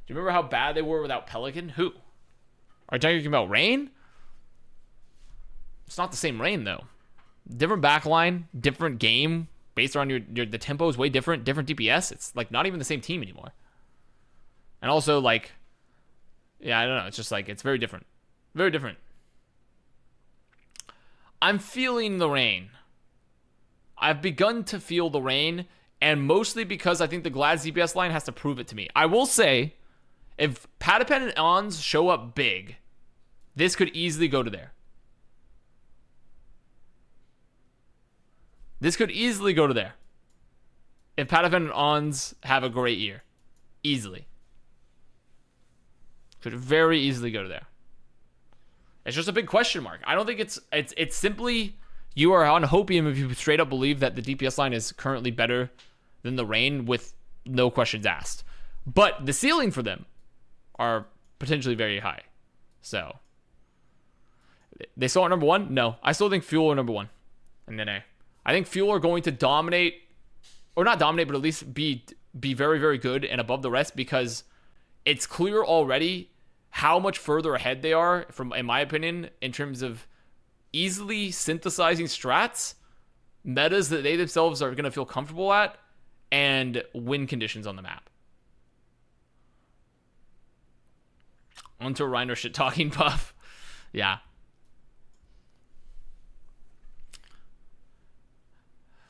you remember how bad they were without Pelican? Who? Are you talking about Reign? It's not the same Reign, though. Different backline, different game, based on the tempo is way different DPS. It's, like, not even the same team anymore. And also, like, yeah, I don't know. It's just, like, it's very different. Very different. I'm feeling the Reign. I've begun to feel the Reign, and mostly because I think the Glad ZPS line has to prove it to me. I will say, if Patapen and Ons show up big, this could easily go to there. If Patapen and Ons have a great year. Easily. Could very easily go to there. It's just a big question mark. I don't think it's simply you are on hopium if you straight up believe that the DPS line is currently better than the Reign with no questions asked. But the ceiling for them are potentially very high. So, they still are number one? No. I still think Fuel are number one. And then I think Fuel are going to dominate, or not dominate, but at least be very, very good and above the rest, because it's clear already how much further ahead they are, from, in my opinion, in terms of easily synthesizing strats, metas that they themselves are going to feel comfortable at, and win conditions on the map. Onto Reiner shit talking buff. Yeah.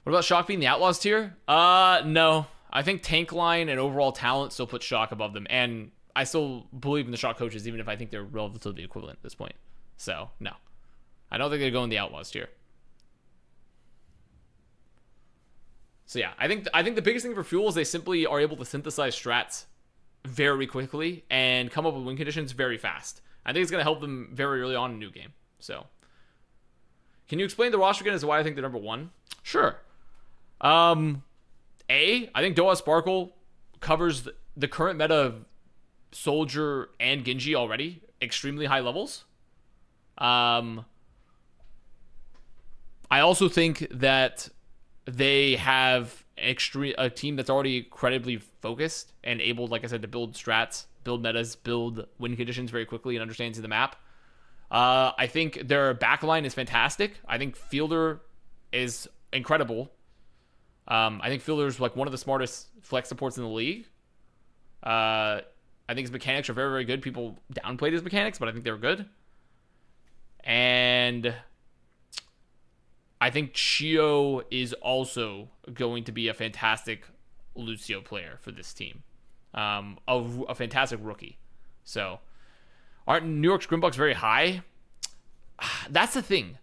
What about Shock being the Outlaws tier? No. I think tank line and overall talent still put Shock above them, and I still believe in the Shock coaches, even if I think they're relatively equivalent at this point. So, no. I don't think they're going the Outlaws tier. So yeah, I think the biggest thing for Fuel is they simply are able to synthesize strats very quickly and come up with win conditions very fast. I think it's going to help them very early on in a new game. So, can you explain the roster again as to why I think they're number one? Sure. I think Doa Sparkle covers the current meta of Soldier and Genji already, extremely high levels. I also think that they have a team that's already incredibly focused and able, like I said, to build strats, build metas, build win conditions very quickly and understands the map. I think their backline is fantastic. I think Fielder is incredible. I think Fielder's like one of the smartest flex supports in the league. I think his mechanics are very, very good. People downplayed his mechanics, but I think they were good. And I think Chio is also going to be a fantastic Lucio player for this team. A fantastic rookie. So, aren't New York's Scrimbucks very high? That's the thing.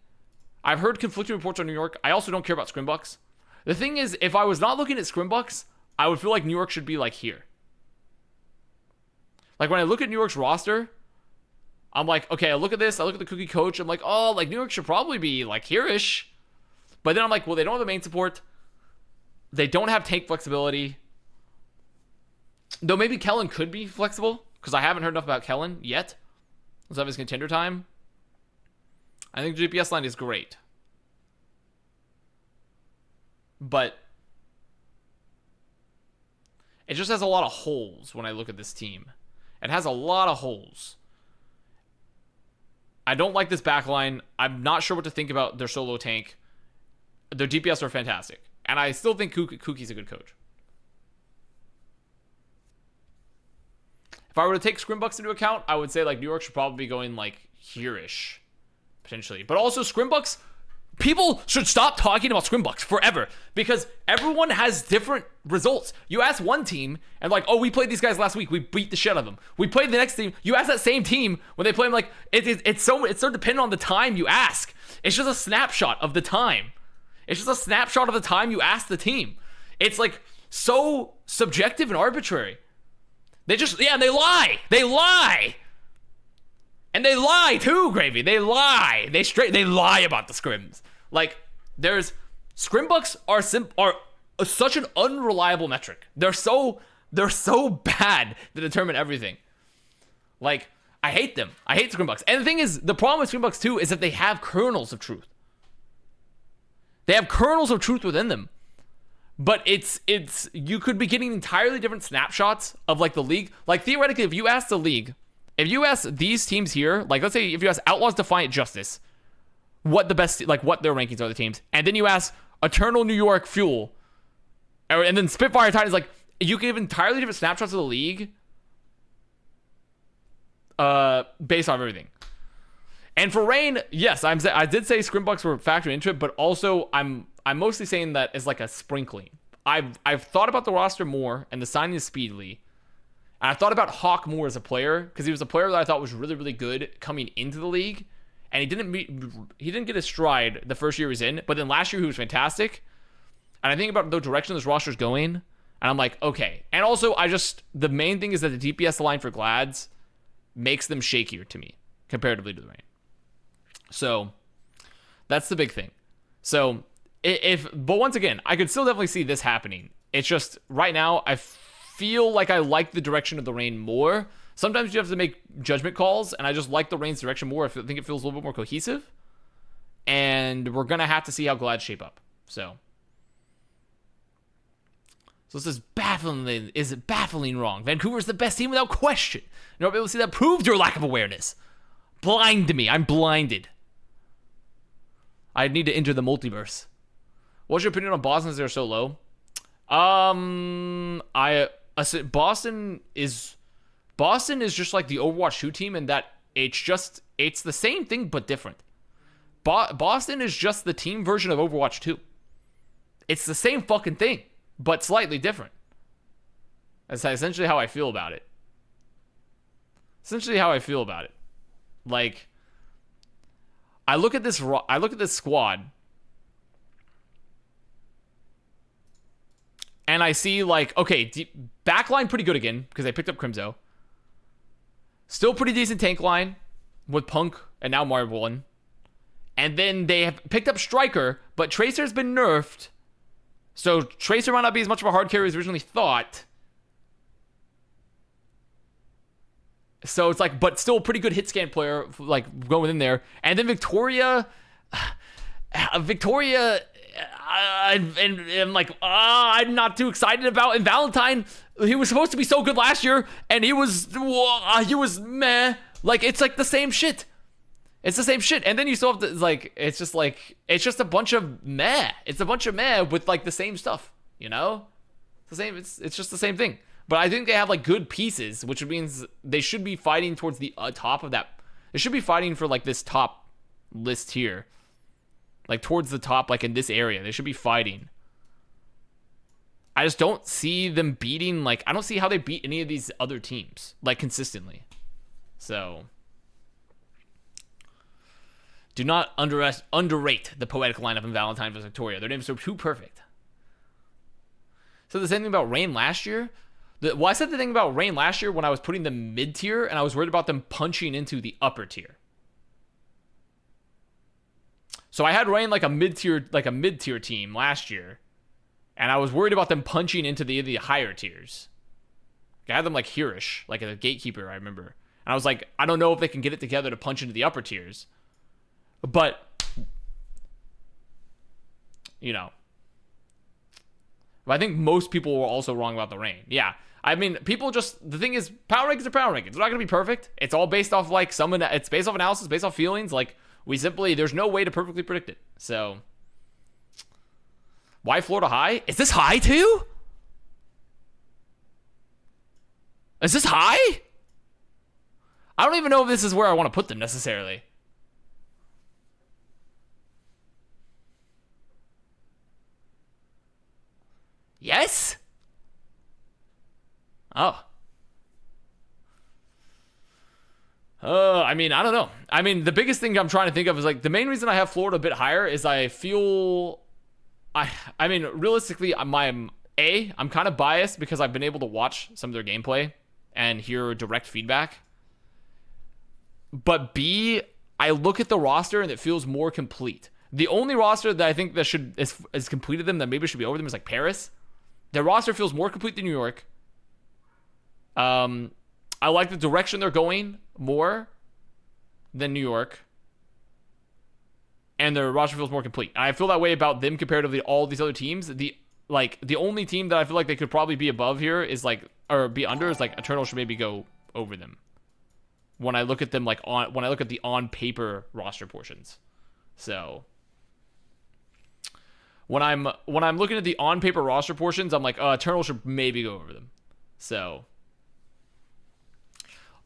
I've heard conflicting reports on New York. I also don't care about Scrimbucks. The thing is, if I was not looking at Scrimbucks, I would feel like New York should be like here. Like when I look at New York's roster, I'm like, okay, I look at this, I look at the cookie coach, I'm like, oh, like New York should probably be like here-ish. But then I'm like, well, they don't have the main support. They don't have tank flexibility. Though maybe Kellen could be flexible, because I haven't heard enough about Kellen yet. Let's have his contender time. I think the GPS line is great. But it just has a lot of holes when I look at this team. It has a lot of holes. I don't like this backline. I'm not sure what to think about their solo tank. Their DPS are fantastic. And I still think Kuki's a good coach. If I were to take Scrimbucks into account, I would say like New York should probably be going like here-ish, potentially. But also Scrimbucks, people should stop talking about Scrimbucks forever because everyone has different results. You ask one team and like, oh, we played these guys last week. We beat the shit out of them. We played the next team. You ask that same team when they play them, like it's so dependent on the time you ask. It's just a snapshot of the time. It's just a snapshot of the time you ask the team. It's like so subjective and arbitrary. They lie. They lie. And they lie too, Gravy. They lie. They lie about the scrims. Like, Scrimbucks are such an unreliable metric. They're so bad to determine everything. Like, I hate them. I hate Scrimbucks. And the thing is, the problem with Scrimbucks too is that they have kernels of truth. They have kernels of truth within them. But it's you could be getting entirely different snapshots of like the league. Like theoretically, if you ask the league, if you ask these teams here, like let's say if you ask Outlaws, Defiant, Justice, what their rankings are the teams, and then you ask Eternal, New York, Fuel, and then Spitfire, Titans, like you can give entirely different snapshots of the league, based on everything. And for Rain, yes, I did say Scrimbucks were factored into it, but also I'm mostly saying that as like a sprinkling. I've thought about the roster more and the signing of Speedly. And I thought about Hawk more as a player because he was a player that I thought was really, really good coming into the league. And he didn't get his stride the first year he was in, but then last year he was fantastic. And I think about the direction this roster is going, and I'm like, okay. And also, the main thing is that the DPS line for Glads makes them shakier to me comparatively to the Rain. So that's the big thing. So but once again, I could still definitely see this happening. It's just right now I feel like I like the direction of the Rain more. Sometimes you have to make judgment calls, and I just like the Rain's direction more. I think it feels a little bit more cohesive. And we're gonna have to see how Glad shape up. So this is baffling wrong. Vancouver's the best team without question. You're not able to see that proved your lack of awareness. Blind to me. I'm blinded. I need to enter the multiverse. What's your opinion on Boston as they're so low? I said Boston is just like the Overwatch 2 team in that it's the same thing but different. Boston is just the team version of Overwatch 2. It's the same fucking thing, but slightly different. That's essentially how I feel about it. Like, I look at this squad, and I see like, okay, backline pretty good again because they picked up Crimzo. Still pretty decent tank line with Punk and now Marvelin. And then they have picked up Striker, but Tracer's been nerfed. So Tracer might not be as much of a hard carry as originally thought. So it's like, but still a pretty good hit scan player, like going in there. And then Victoria, I'm like, I'm not too excited about. And Valentine, he was supposed to be so good last year, and he was meh. Like, it's like the same shit. It's the same shit. And then you still have to, it's just a bunch of meh. It's a bunch of meh with like the same stuff, you know? It's the same. It's just the same thing. But I think they have like good pieces, which means they should be fighting towards the top of that. They should be fighting for like this top list here. Like towards the top, like in this area. They should be fighting. I just don't see them beating, like, I don't see how they beat any of these other teams, like, consistently. So, do not underrate the poetic lineup in Valentine vs. Victoria. Their names are too perfect. So the same thing about Rain last year. I said the thing about Rain last year when I was putting them mid-tier, and I was worried about them punching into the upper tier. So I had Rain like a mid-tier team last year, and I was worried about them punching into the higher tiers. I had them like here-ish, like a gatekeeper, I remember. And I was like, I don't know if they can get it together to punch into the upper tiers. But, you know. But I think most people were also wrong about the Rain. Yeah. I mean, people just, the thing is, power rankings are power rankings. They're not going to be perfect. It's all based off, like, it's based off analysis, based off feelings. Like, there's no way to perfectly predict it. So, why Florida high? Is this high too? Is this high? I don't even know if this is where I want to put them necessarily. Yes? Oh. I mean, I don't know. I mean, the biggest thing I'm trying to think of is, like, the main reason I have Florida a bit higher is I feel... I mean, realistically, I'm kind of biased because I've been able to watch some of their gameplay and hear direct feedback. But B, I look at the roster and it feels more complete. The only roster that I think that is completed them that maybe should be over them is, like, Paris. Their roster feels more complete than New York. I like the direction they're going more than New York. And their roster feels more complete. I feel that way about them comparatively to all these other teams. The only team that I feel like they could probably be above here is, like, or be under is, like, Eternal should maybe go over them. When I look at them, like, when I look at the on paper roster portions. So when I'm looking at the on paper roster portions, I'm like, Eternal should maybe go over them. So,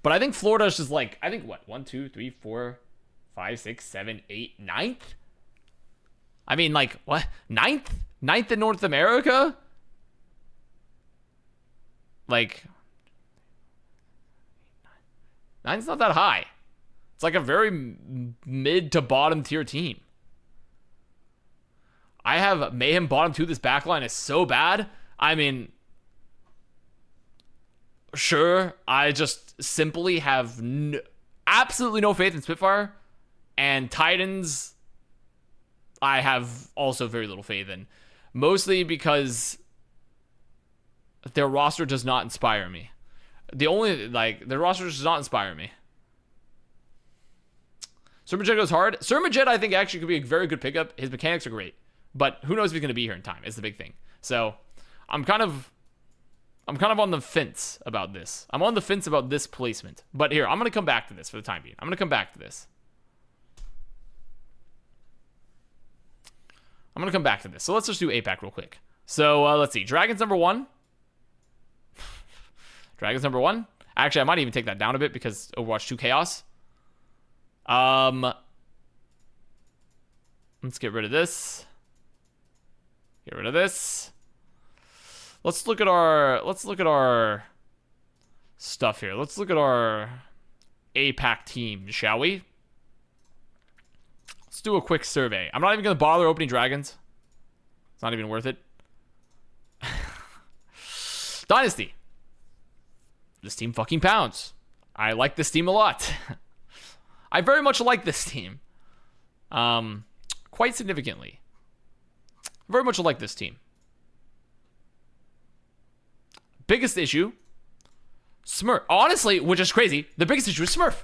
but I think Florida's just, like, I think what, 1, 2, 3, 4, 5, 6, 7, 8, 9th? I mean, like, what? 9th? 9th in North America? Like, 9's not that high. It's like a very mid to bottom tier team. I have Mayhem bottom 2. This backline is so bad. I mean, sure, I just simply have absolutely no faith in Spitfire. And Titans, I have also very little faith in. Mostly because their roster does not inspire me. Their roster does not inspire me. Surmajet goes hard. Surmajet, I think, actually could be a very good pickup. His mechanics are great. But who knows if he's going to be here in time is the big thing. So, I'm kind of on the fence about this. I'm on the fence about this placement. But here, I'm going to come back to this for the time being. I'm going to come back to this. So let's just do APAC real quick. So let's see. Dragons number 1. Actually, I might even take that down a bit because Overwatch 2 Chaos. Let's get rid of this. Let's look at our stuff here. Let's look at our APAC team, shall we? Let's do a quick survey. I'm not even going to bother opening dragons. It's not even worth it. Dynasty. This team fucking pounds. I like this team a lot. I very much like this team. Quite significantly. Very much like this team. Biggest issue, Smurf. Honestly, which is crazy, the biggest issue is Smurf.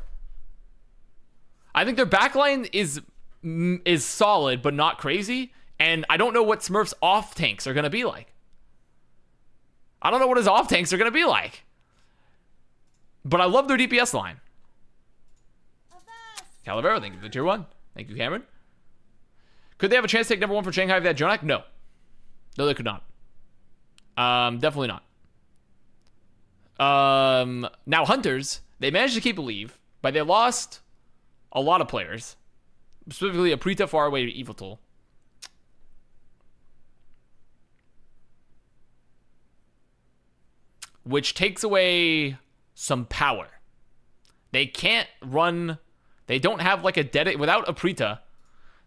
I think their backline is solid, but not crazy. And I don't know what Smurf's off tanks are going to be like. I don't know what his off tanks are going to be like. But I love their DPS line. Calavera, thank you for the tier 1. Thank you, Cameron. Could they have a chance to take number 1 for Shanghai if they had Jonak? No. No, they could not. Definitely not. Now, Hunters, they managed to keep a lead, but they lost a lot of players. Specifically, Aprita Faraway to Evil Tool. Which takes away some power. They can't run... They don't have, like, without Aprita,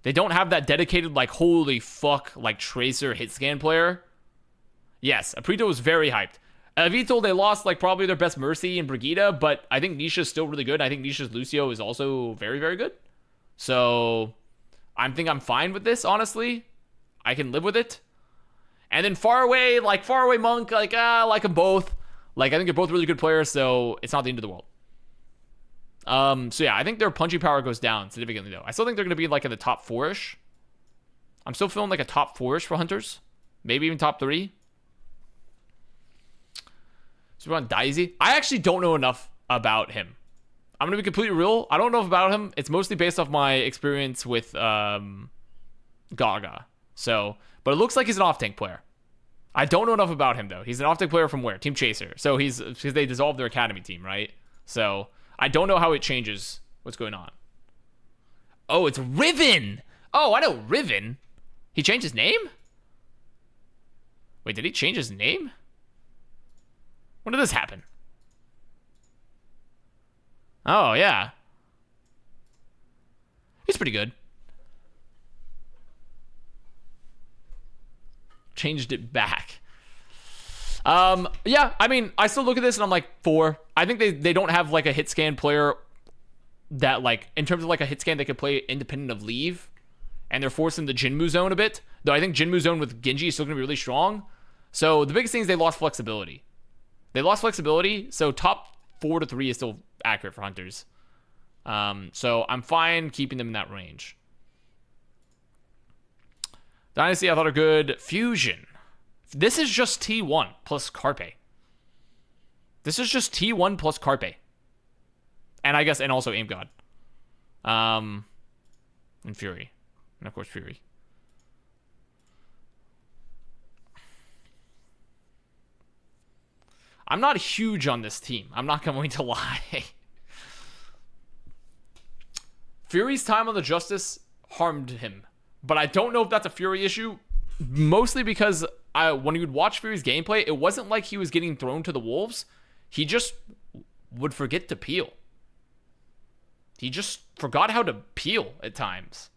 they don't have that dedicated, like, holy fuck, like, Tracer hit scan player. Yes, Aprita was very hyped. Evitol, they lost, like, probably their best Mercy and Brigida, but I think Nisha's still really good. I think Nisha's Lucio is also very, very good. So, I think I'm fine with this, honestly. I can live with it. And then Faraway Monk, like, I like them both. Like, I think they're both really good players, so it's not the end of the world. So yeah, I think their punching power goes down significantly, though. I still think they're going to be, like, in the top 4-ish. I'm still feeling like a top 4-ish for Hunters. Maybe even top 3. So we're on Daisy. I actually don't know enough about him. I'm going to be completely real. I don't know about him. It's mostly based off my experience with Gaga. So, but it looks like he's an off-tank player. I don't know enough about him, though. He's an off-tank player from where? Team Chaser. So because they dissolved their academy team, right? So I don't know how it changes what's going on. Oh, it's Riven. Oh, I know Riven. He changed his name? Wait, did he change his name? When did this happen? Oh, yeah. He's pretty good. Changed it back. Yeah, I mean, I still look at this and I'm like, 4. I think they don't have like a hit scan player that, like, in terms of like a hit scan, they could play independent of leave. And they're forcing the Jinmu zone a bit. Though I think Jinmu zone with Genji is still going to be really strong. So the biggest thing is they lost flexibility. So top 4 to 3 is still accurate for Hunters. So I'm fine keeping them in that range. Dynasty, I thought are good. Fusion. This is just T1 plus Carpe. This is just T1 plus Carpe. And I guess, and also Aim God. And Fury. And of course, Fury. I'm not huge on this team. I'm not going to lie. Fury's time on the Justice harmed him. But I don't know if that's a Fury issue. Mostly because when you would watch Fury's gameplay, it wasn't like he was getting thrown to the wolves. He just would forget to peel. He just forgot how to peel at times.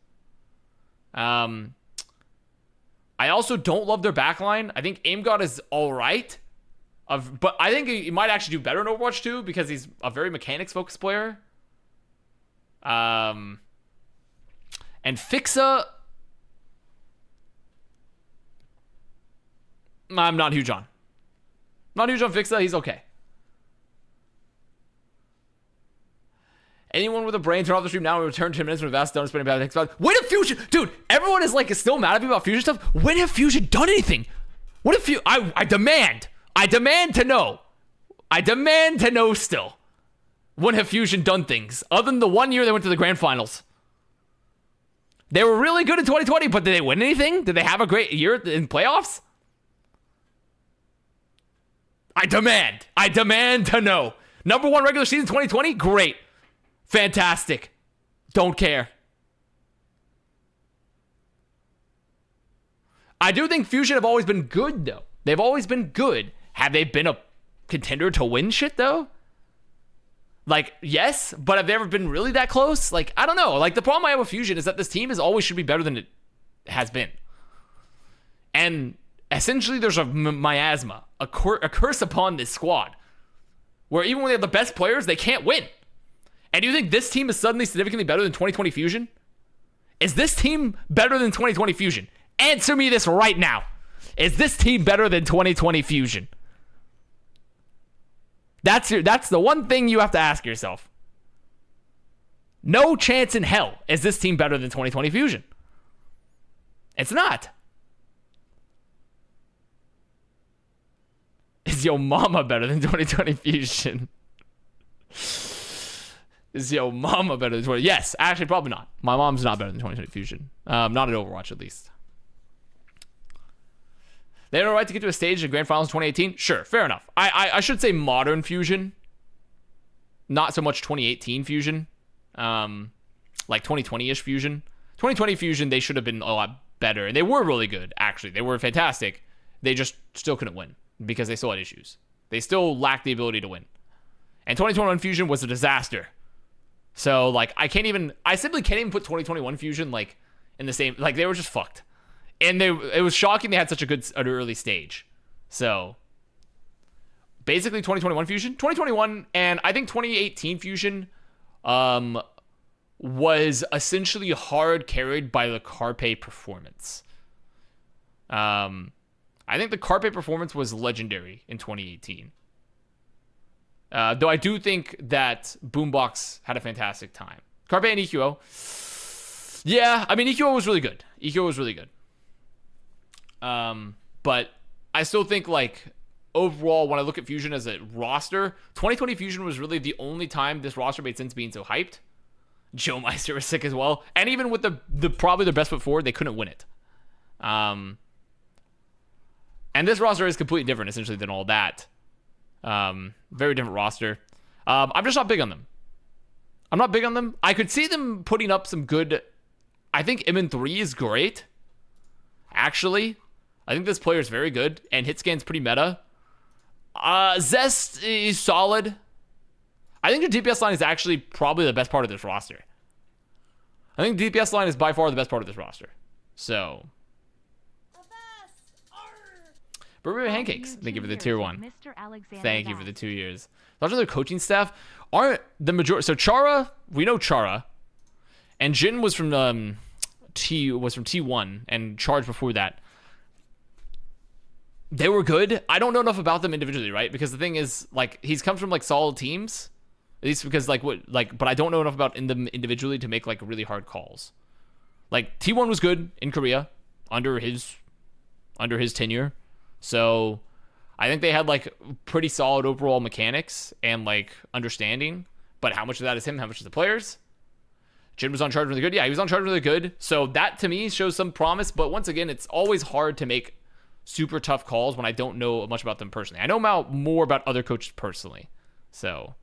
I also don't love their backline. I think Aim God is all right. But I think he might actually do better in Overwatch 2 because he's a very mechanics-focused player. And Fixa, I'm not huge on. Not huge on Fixa. He's okay. Anyone with a brain, turn off the stream now and return 10 minutes when Avast done spending bad things about. When have Fusion, dude? Everyone is like still mad at me about Fusion stuff. When have Fusion done anything? What if you? I demand to know. I demand to know still. When have Fusion done things other than the 1 year they went to the grand finals? They were really good in 2020, but did they win anything? Did they have a great year in playoffs? I demand to know. Number 1 regular season 2020, great. Fantastic. Don't care. I do think Fusion have always been good, though. They've always been good. Have they been a contender to win shit, though? Like, yes, but have they ever been really that close? Like, I don't know. Like, the problem I have with Fusion is that this team always should be better than it has been. And essentially, there's a miasma, a curse upon this squad, where even when they have the best players, they can't win. And do you think this team is suddenly significantly better than 2020 Fusion? Is this team better than 2020 Fusion? Answer me this right now. Is this team better than 2020 Fusion? That's the one thing you have to ask yourself. No chance in hell is this team better than 2020 Fusion. It's not. Is Yo Mama better than 2020 Fusion? Is Yo Mama better than 20? Yes, actually, probably not. My mom's not better than 2020 Fusion. Not at Overwatch, at least. They had a right to get to a stage in Grand Finals 2018? Sure, fair enough. I should say modern Fusion. Not so much 2018 Fusion. Like 2020-ish Fusion. 2020 Fusion, they should have been a lot better. And they were really good, actually. They were fantastic. They just still couldn't win because they still had issues. They still lacked the ability to win. And 2021 Fusion was a disaster. So, like, I simply can't even put 2021 Fusion, like, in the same, like, they were just fucked. And it was shocking they had such an early stage. So, basically 2021 Fusion, 2021, and I think 2018 Fusion was essentially hard carried by the Carpe performance. I think the Carpe performance was legendary in 2018. Though I do think that Boombox had a fantastic time. Carpe and EQO. Yeah, I mean, EQO was really good. But I still think, like, overall, when I look at Fusion as a roster, 2020 Fusion was really the only time this roster made sense being so hyped. Joe Meister was sick as well. And even with the probably their best foot forward, they couldn't win it. And this roster is completely different, essentially, than all that. Very different roster. I'm just not big on them. I'm not big on them. I could see them putting up some good... I think MN3 is great. Actually, I think this player is very good, and Hitscan's pretty meta. Zest is solid. I think the DPS line is actually probably the best part of this roster. I think the DPS line is by far the best part of this roster. So... Burberry Pancakes, thank you for the tier 1. Thank you for the 2 years. Those are their coaching staff. Aren't the majority... So Chara, we know Chara. And Jin was from T1 and Charge before that. They were good. I don't know enough about them individually, right? Because the thing is, like, he's comes from like solid teams. At least because but I don't know enough about them individually to make like really hard calls. Like T1 was good in Korea under his tenure. So I think they had like pretty solid overall mechanics and like understanding. But how much of that is him? How much is the players? Jin was on charge really good. Yeah, he was on charge really good. So that to me shows some promise. But once again, it's always hard to make super tough calls when I don't know much about them personally. I know more about other coaches personally. So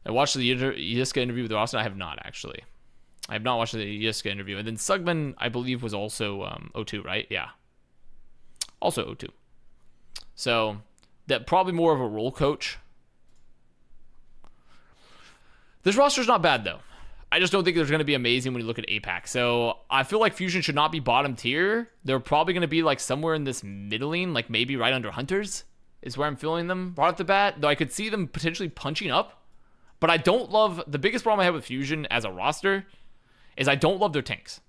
I watched the Yiska interview with Austin. I have not, actually. I have not watched the Yiska interview. And then Sugman, I believe, was also O2, right? Yeah. Also O2. So that probably more of a role coach. This roster's not bad, though. I just don't think it's going to be amazing when you look at APAC. So I feel like Fusion should not be bottom tier. They're probably going to be like somewhere in this middling, like maybe right under Hunters is where I'm feeling them right off the bat. Though I could see them potentially punching up. But I don't love... The biggest problem I have with Fusion as a roster is I don't love their tanks.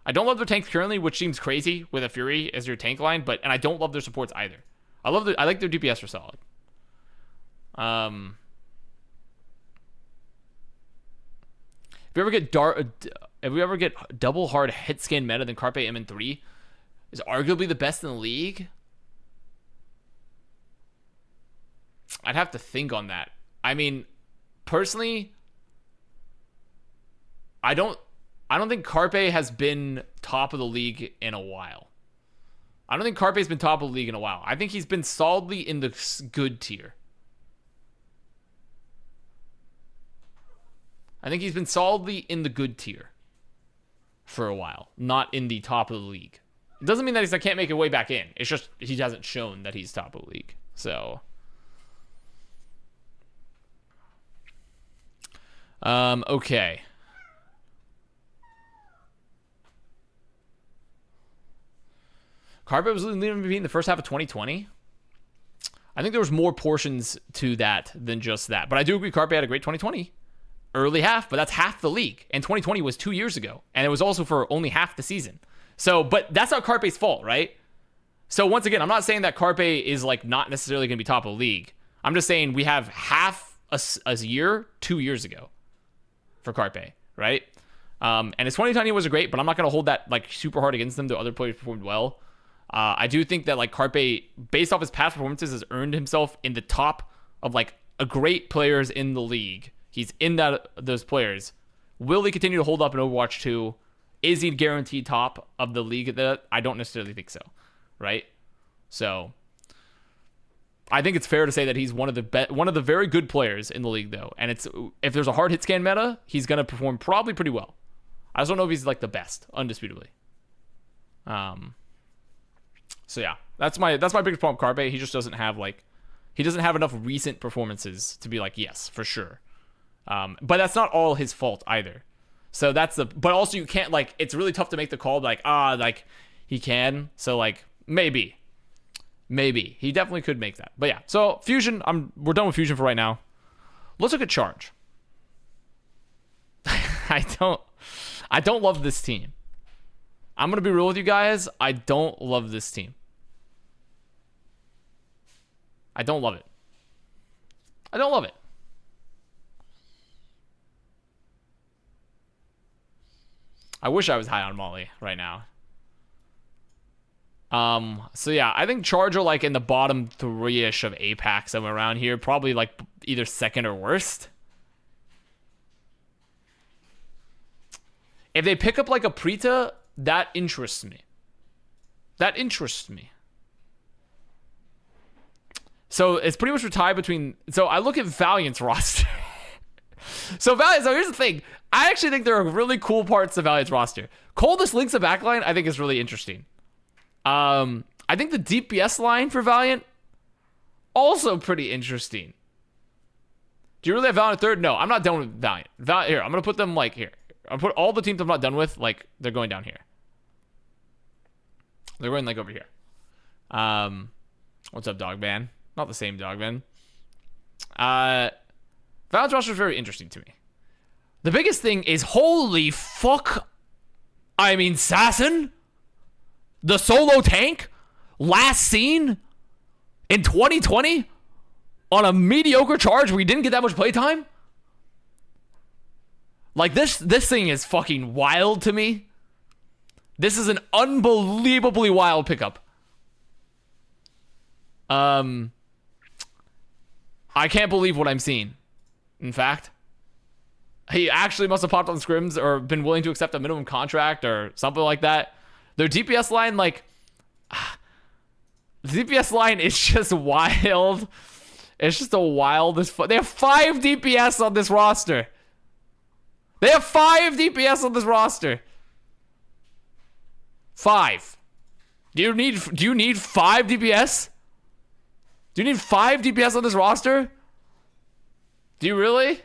I don't love their tanks currently, which seems crazy with a Fury as your tank line, and I don't love their supports either. I like their DPS are solid. If we ever get double hard hit scan meta, then Carpe MN3 is arguably the best in the league. I'd have to think on that. I mean, personally, I don't think Carpe has been top of the league in a while. I don't think Carpe's been top of the league in a while. I think he's been solidly in the good tier. I think he's been solidly in the good tier for a while, not in the top of the league. It doesn't mean that he can't make a way back in. It's just he hasn't shown that he's top of the league. So, okay. Carpet was leading MVP in the first half of 2020. I think there was more portions to that than just that. But I do agree Carpe had a great 2020. Early half, but that's half the league. And 2020 was 2 years ago. And it was also for only half the season. So, but that's not Carpe's fault, right? So once again, I'm not saying that Carpe is like not necessarily going to be top of the league. I'm just saying we have half a year 2 years ago for Carpe, right? And his 2020 was great, but I'm not going to hold that like super hard against them. The other players performed well. I do think that like Carpe, based off his past performances, has earned himself in the top of like a great players in the league. He's in those players. Will he continue to hold up in Overwatch 2? Is he guaranteed top of the league? I don't necessarily think so, right? So I think it's fair to say that he's one of the very good players in the league, though. And if there's a hard hit scan meta, he's gonna perform probably pretty well. I just don't know if he's like the best, undisputably. So yeah, that's my biggest problem with Carpe. He just doesn't have enough recent performances to be like, yes, for sure. But that's not all his fault either. So but also you can't like, it's really tough to make the call like, he can. So like, maybe he definitely could make that. But yeah, so Fusion, we're done with Fusion for right now. Let's look at Charge. I don't love this team. I'm going to be real with you guys. I don't love this team. I don't love it. I don't love it. I wish I was high on Molly right now. So yeah, I think Charge are like in the bottom 3-ish of APAC, somewhere around here. Probably like either second or worst. If they pick up like a Prita, that interests me. That interests me. So it's pretty much a tie between. So I look at Valiant's roster. So here's the thing. I actually think there are really cool parts of Valiant's roster. Coldest Linksa backline, I think, is really interesting. I think the DPS line for Valiant, also pretty interesting. Do you really have Valiant third? No, I'm not done with Valiant. Here, I'm gonna put them like here. I'll put all the teams I'm not done with, like they're going down here. They're going like over here. What's up, Dogman? Not the same Dogman. Valiant's roster is very interesting to me. The biggest thing is, holy fuck. I mean, Assassin? The solo tank? Last seen in 2020? On a mediocre Charge where we didn't get that much playtime? Like, this thing is fucking wild to me. This is an unbelievably wild pickup. I can't believe what I'm seeing. In fact, he actually must have popped on scrims or been willing to accept a minimum contract or something like that. Their DPS line, like, the DPS line is just wild. It's just the wildest. They have 5 DPS on this roster. They have 5 DPS on this roster. 5. Do you need 5 DPS? Do you need 5 DPS on this roster? Do you really?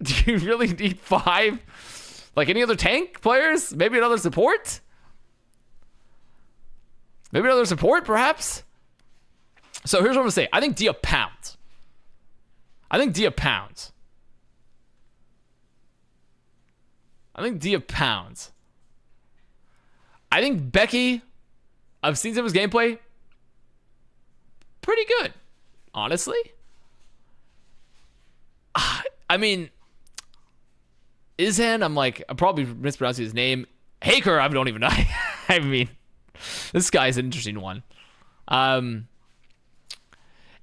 Do you really need 5? Like any other tank players? Maybe another support? Maybe another support, perhaps? So here's what I'm gonna say. I think Dia pounds. I think Dia pounds. I think Becky, I've seen some of his gameplay. Pretty good, honestly. I mean, Izhan, I'm probably mispronouncing his name. Haker, I don't even know. I mean, this guy's an interesting one. And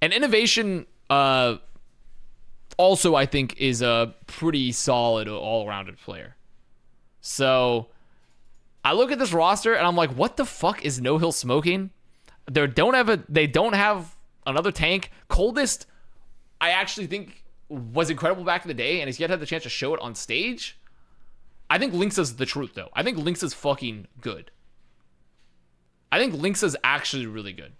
Innovation, also, I think, is a pretty solid all-rounded player. So, I look at this roster, and I'm like, what the fuck is No Hill smoking? They don't have another tank. Coldest, I actually think, was incredible back in the day, and he's yet had the chance to show it on stage. I think Linksa's the truth, though. I think Linksa's fucking good. I think Linksa's actually really good.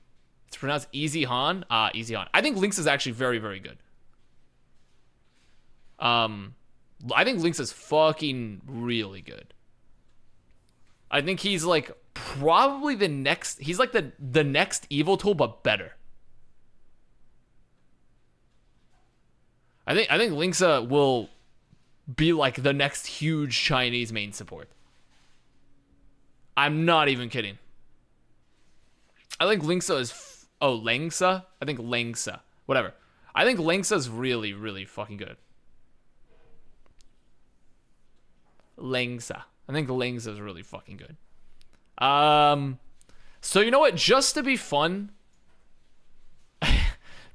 It's pronounced Easy Han. Easy Han. I think Linksa's actually very, very good. I think Linksa's fucking really good. I think he's like probably the next. He's like the next Evil Tool, but better. I think Linksa will be like the next huge Chinese main support. I'm not even kidding. I think Linksa is Lengsa? I think Lengsa. Whatever. I think Lengsa is really, really fucking good. Lengsa. I think Lengsa is really fucking good. So you know what? Just to be fun,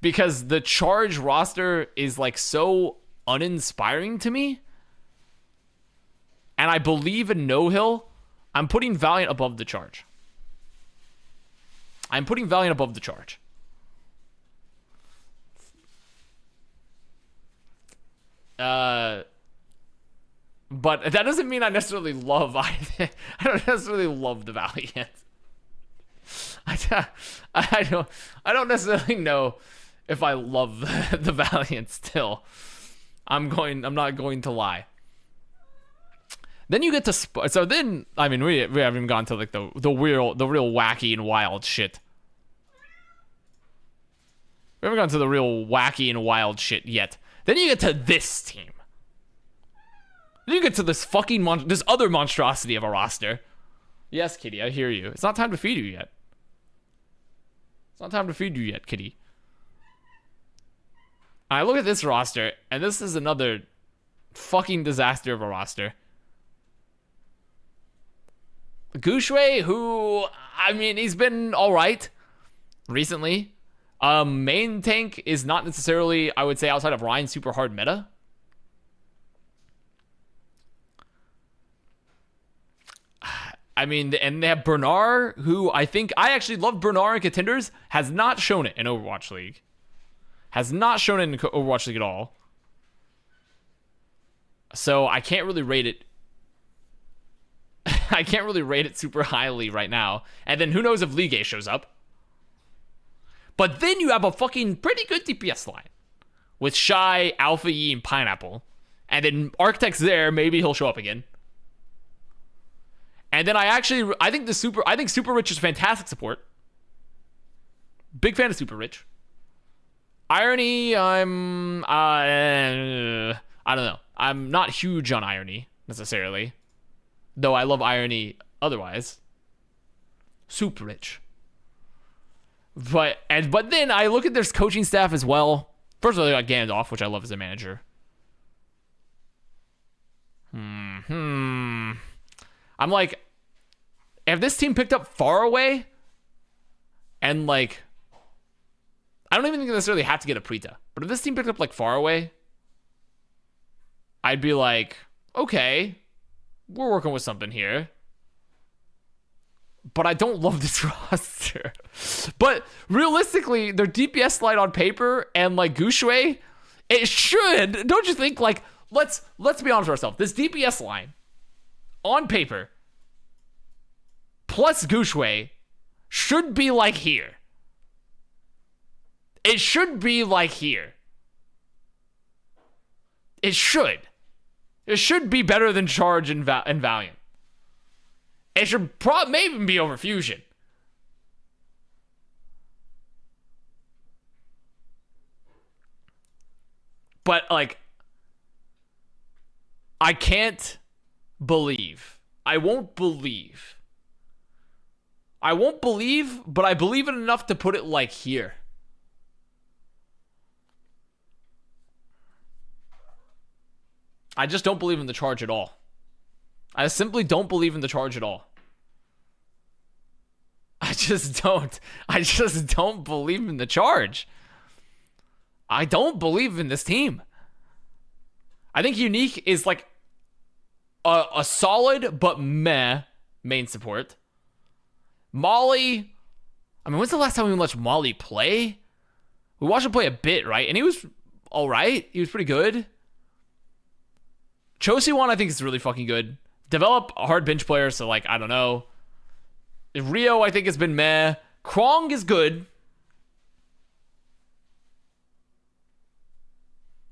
because the Charge roster is like so uninspiring to me, and I believe in No Hill, I'm putting Valiant above the Charge. But that doesn't mean I necessarily love either. I don't necessarily love the Valiant. I don't necessarily know if I love the Valiant still. I'm not going to lie. Then you get to so then I mean we haven't even gone to like the real wacky and wild shit. We haven't gone to the real wacky and wild shit yet. Then you get to this team. Then you get to this fucking this other monstrosity of a roster. Yes, Kitty, I hear you. It's not time to feed you yet. Kitty. I look at this roster, and this is another fucking disaster of a roster. Gushui, who, I mean, he's been all right recently. Main tank is not necessarily, I would say, outside of Ryan, super hard meta. I mean, and they have Bernard, who I actually love Bernard in contenders, has not shown it in Overwatch League. Has not shown it in Overwatch League at all. So I can't really rate it. I can't really rate it super highly right now. And then who knows if Ligue shows up. But then you have a fucking pretty good DPS line. With Shy, Alpha E, and Pineapple. And then Architect's there, maybe he'll show up again. And then I think Super Rich is fantastic support. Big fan of Super Rich. Irony, I don't know. I'm not huge on Irony, necessarily. Though I love Irony otherwise. Super Rich. But then I look at their coaching staff as well. First of all, they got Gandalf, which I love as a manager. I'm like, if this team picked up Far Away, and like, I don't even think they necessarily have to get a Prita, but if this team picked up like Far Away, I'd be like, okay, we're working with something here. But I don't love this roster. But realistically, their DPS slide on paper and like Gushui, it should, don't you think? Like, let's be honest with ourselves. This DPS line on paper plus Gushui should be like here. It should be like here. It should. It should be better than Charge and Valiant. It should may even be over Fusion. But, like, I can't believe. I won't believe. I won't believe, but I believe it enough to put it, like, here. I just don't believe in the Charge at all. I simply don't believe in the Charge at all. I just don't believe in the Charge. I don't believe in this team. I think Unique is like a solid but meh main support. Molly, I mean, when's the last time we watched Molly play? We watched him play a bit, right? And he was all right. He was pretty good. Chosiwan, I think, is really fucking good. Develop a hard bench player, so, like, I don't know. Rio, I think, has been meh. Krong is good.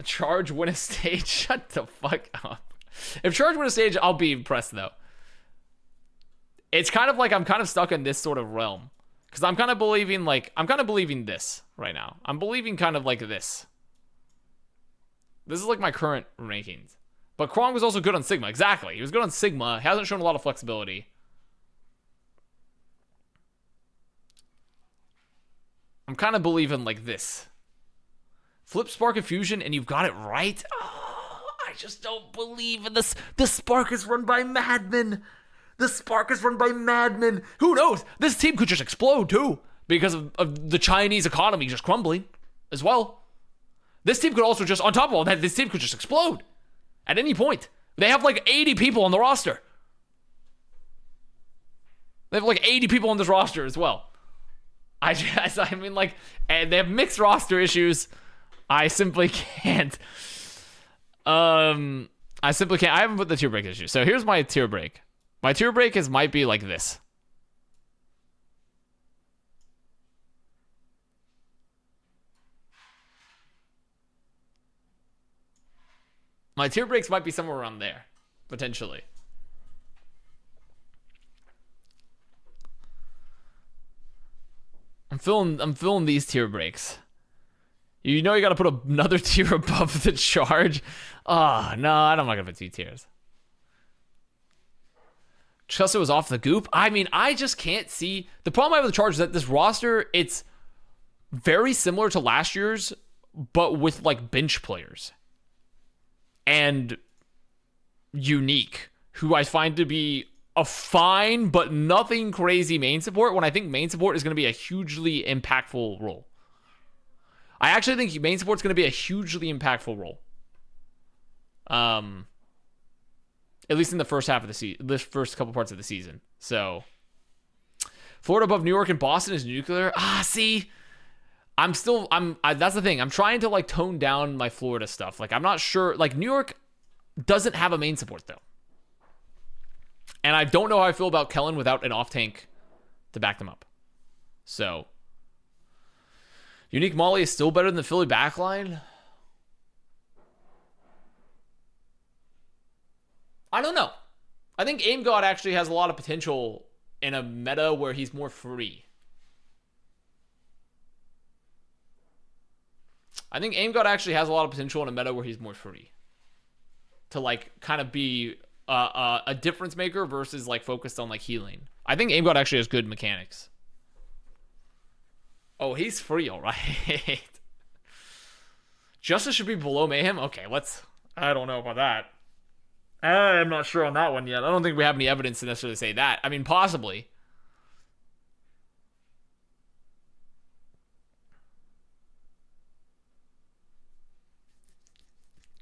Charge win a stage? Shut the fuck up. If Charge win a stage, I'll be impressed, though. It's kind of like I'm kind of stuck in this sort of realm. Because I'm kind of believing, like, this right now. I'm believing kind of like this. This is like my current rankings. But Krong was also good on Sigma. Exactly. He was good on Sigma. He hasn't shown a lot of flexibility. I'm kind of believing like this. Flip Spark and Fusion, and you've got it right? Oh, I just don't believe in this. The Spark is run by madmen. The Spark is run by madmen. Who knows? This team could just explode, too. Because of the Chinese economy just crumbling as well. This team could also just, on top of all that, this team could just explode. At any point. They have like 80 people on the roster. They have like 80 people on this roster as well. I mean, like, and they have mixed roster issues. I simply can't. I haven't put the tier break issue. So here's my tier break. My tier break might be like this. My tier breaks might be somewhere around there, potentially. I'm filling these tier breaks. You know you got to put another tier above the Charge. Oh, no, I'm not going to put 2 tiers. Chelsea was off the goop. I mean, I just can't see. The problem I have with the Charge is that this roster, it's very similar to last year's, but with like bench players. And Unique, who I find to be a fine but nothing crazy main support when I think main support is going to be a hugely impactful role. I actually think main support is going to be a hugely impactful role. At least in the first half of the season, the first couple parts of the season. So, Florida above New York and Boston is nuclear. See, that's the thing. I'm trying to like tone down my Florida stuff. Like, I'm not sure. Like, New York doesn't have a main support though. And I don't know how I feel about Kellen without an off tank to back them up. So, Unique Molly is still better than the Philly backline. I don't know. I think Aim God actually has a lot of potential in a meta where he's more free. I think Aim God actually has a lot of potential in a meta where he's more free. To like kind of be a difference maker versus like focused on like healing. I think Aim God actually has good mechanics. Oh, he's free, all right. Justice should be below Mayhem? Okay, I don't know about that. I'm not sure on that one yet. I don't think we have any evidence to necessarily say that. I mean, possibly.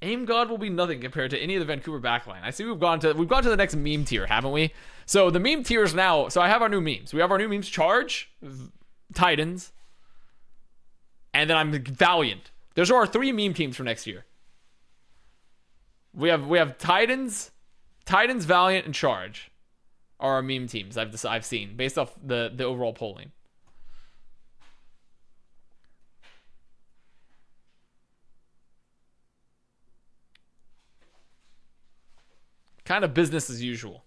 Aim God will be nothing compared to any of the Vancouver backline. I see we've gone to the next meme tier, haven't we? So the meme tiers now. So I have our new memes. We have our new memes: Charge, Titans, and then I'm Valiant. Those are our 3 meme teams for next year. We have Titans, Valiant, and Charge are our meme teams I've seen based off the overall polling. Kind of business as usual.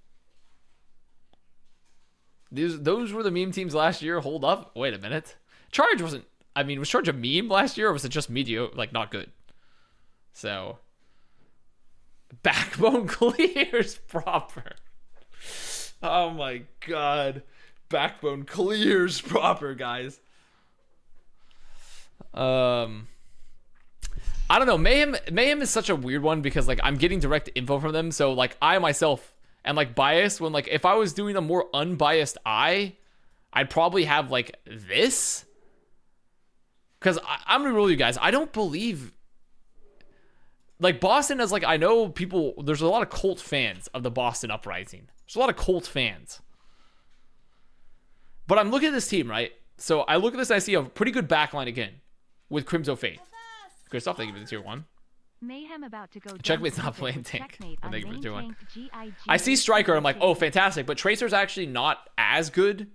Those were the meme teams last year. Hold up. Wait a minute. Charge wasn't... I mean, was Charge a meme last year, or was it just mediocre, like not good? So... Backbone clears proper. Oh my god. Backbone clears proper, guys. I don't know. Mayhem is such a weird one because like I'm getting direct info from them, so like I myself am like biased when like if I was doing a more unbiased eye, I'd probably have like this. Because I'm gonna rule you guys. I don't believe like Boston is like I know people. There's a lot of cult fans of the Boston Uprising. There's a lot of cult fans. But I'm looking at this team, right? So I look at this and I see a pretty good backline again with Crimso Faith. Christoph, thank you for the tier 1. Mayhem about to go. Checkmate's not playing tank. Thank you for the tier 1. I see Striker. I'm like, oh, fantastic. But Tracer's actually not as good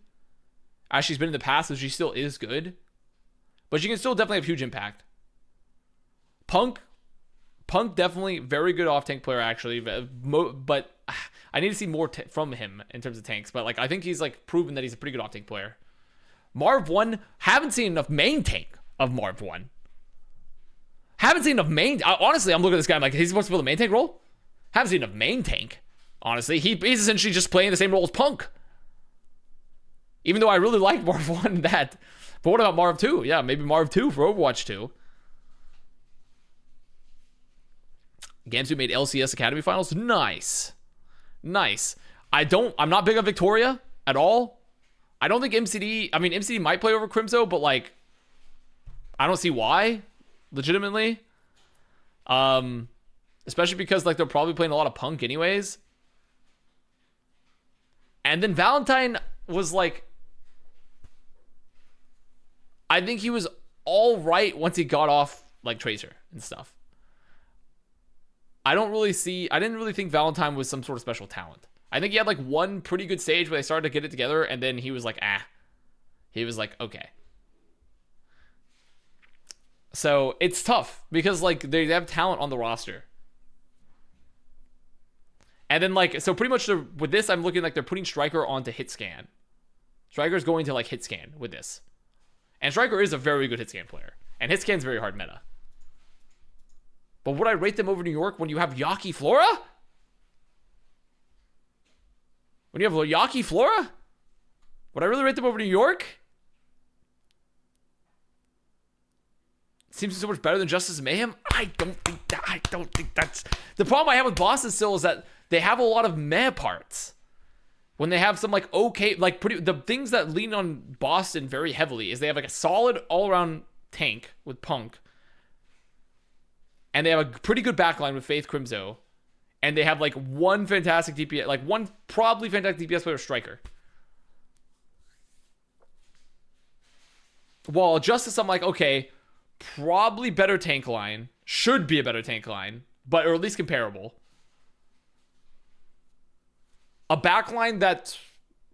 as she's been in the past, so she still is good. But she can still definitely have huge impact. Punk definitely very good off tank player actually, but I need to see more from him in terms of tanks. But like I think he's like proven that he's a pretty good off tank player. Marv 1, haven't seen enough main tank of Marv 1. Haven't seen enough main. Honestly, I'm looking at this guy. I'm like, he's supposed to fill the main tank role. Haven't seen enough main tank. Honestly, he's essentially just playing the same role as Punk. Even though I really like Marv 1 in that. But what about Marv 2? Yeah, maybe Marv 2 for Overwatch 2. Gamsu made LCS Academy Finals. Nice. I'm not big on Victoria at all. I don't think MCD... I mean, MCD might play over Crimso, but like... I don't see why. Legitimately. Especially because like they're probably playing a lot of Punk anyways. And then Valentine was like... I think he was all right once he got off like Tracer and stuff. I didn't really think Valentine was some sort of special talent. I think he had like one pretty good stage where they started to get it together, and then he was like, He was like, okay. So it's tough because like they have talent on the roster. And then like, so pretty much with this, I'm looking like they're putting Striker onto hit scan. Striker's going to like hit scan with this. And Striker is a very good hit scan player. And hit scan's very hard meta. But would I rate them over New York when you have Yaki Flora? When you have Yaki Flora? Would I really rate them over New York? Seems so much better than Justice and Mayhem. I don't think that's... The problem I have with Boston still is that they have a lot of meh parts. when they have some like okay, like pretty, the things that lean on Boston very heavily is they have like a solid all around tank with Punk, and they have a pretty good backline with Faith Crimzo, and they have like one fantastic DPS, like one probably fantastic DPS player striker. While Justice, I'm like, okay, probably better tank line, should be a better tank line, but or at least comparable. A backline that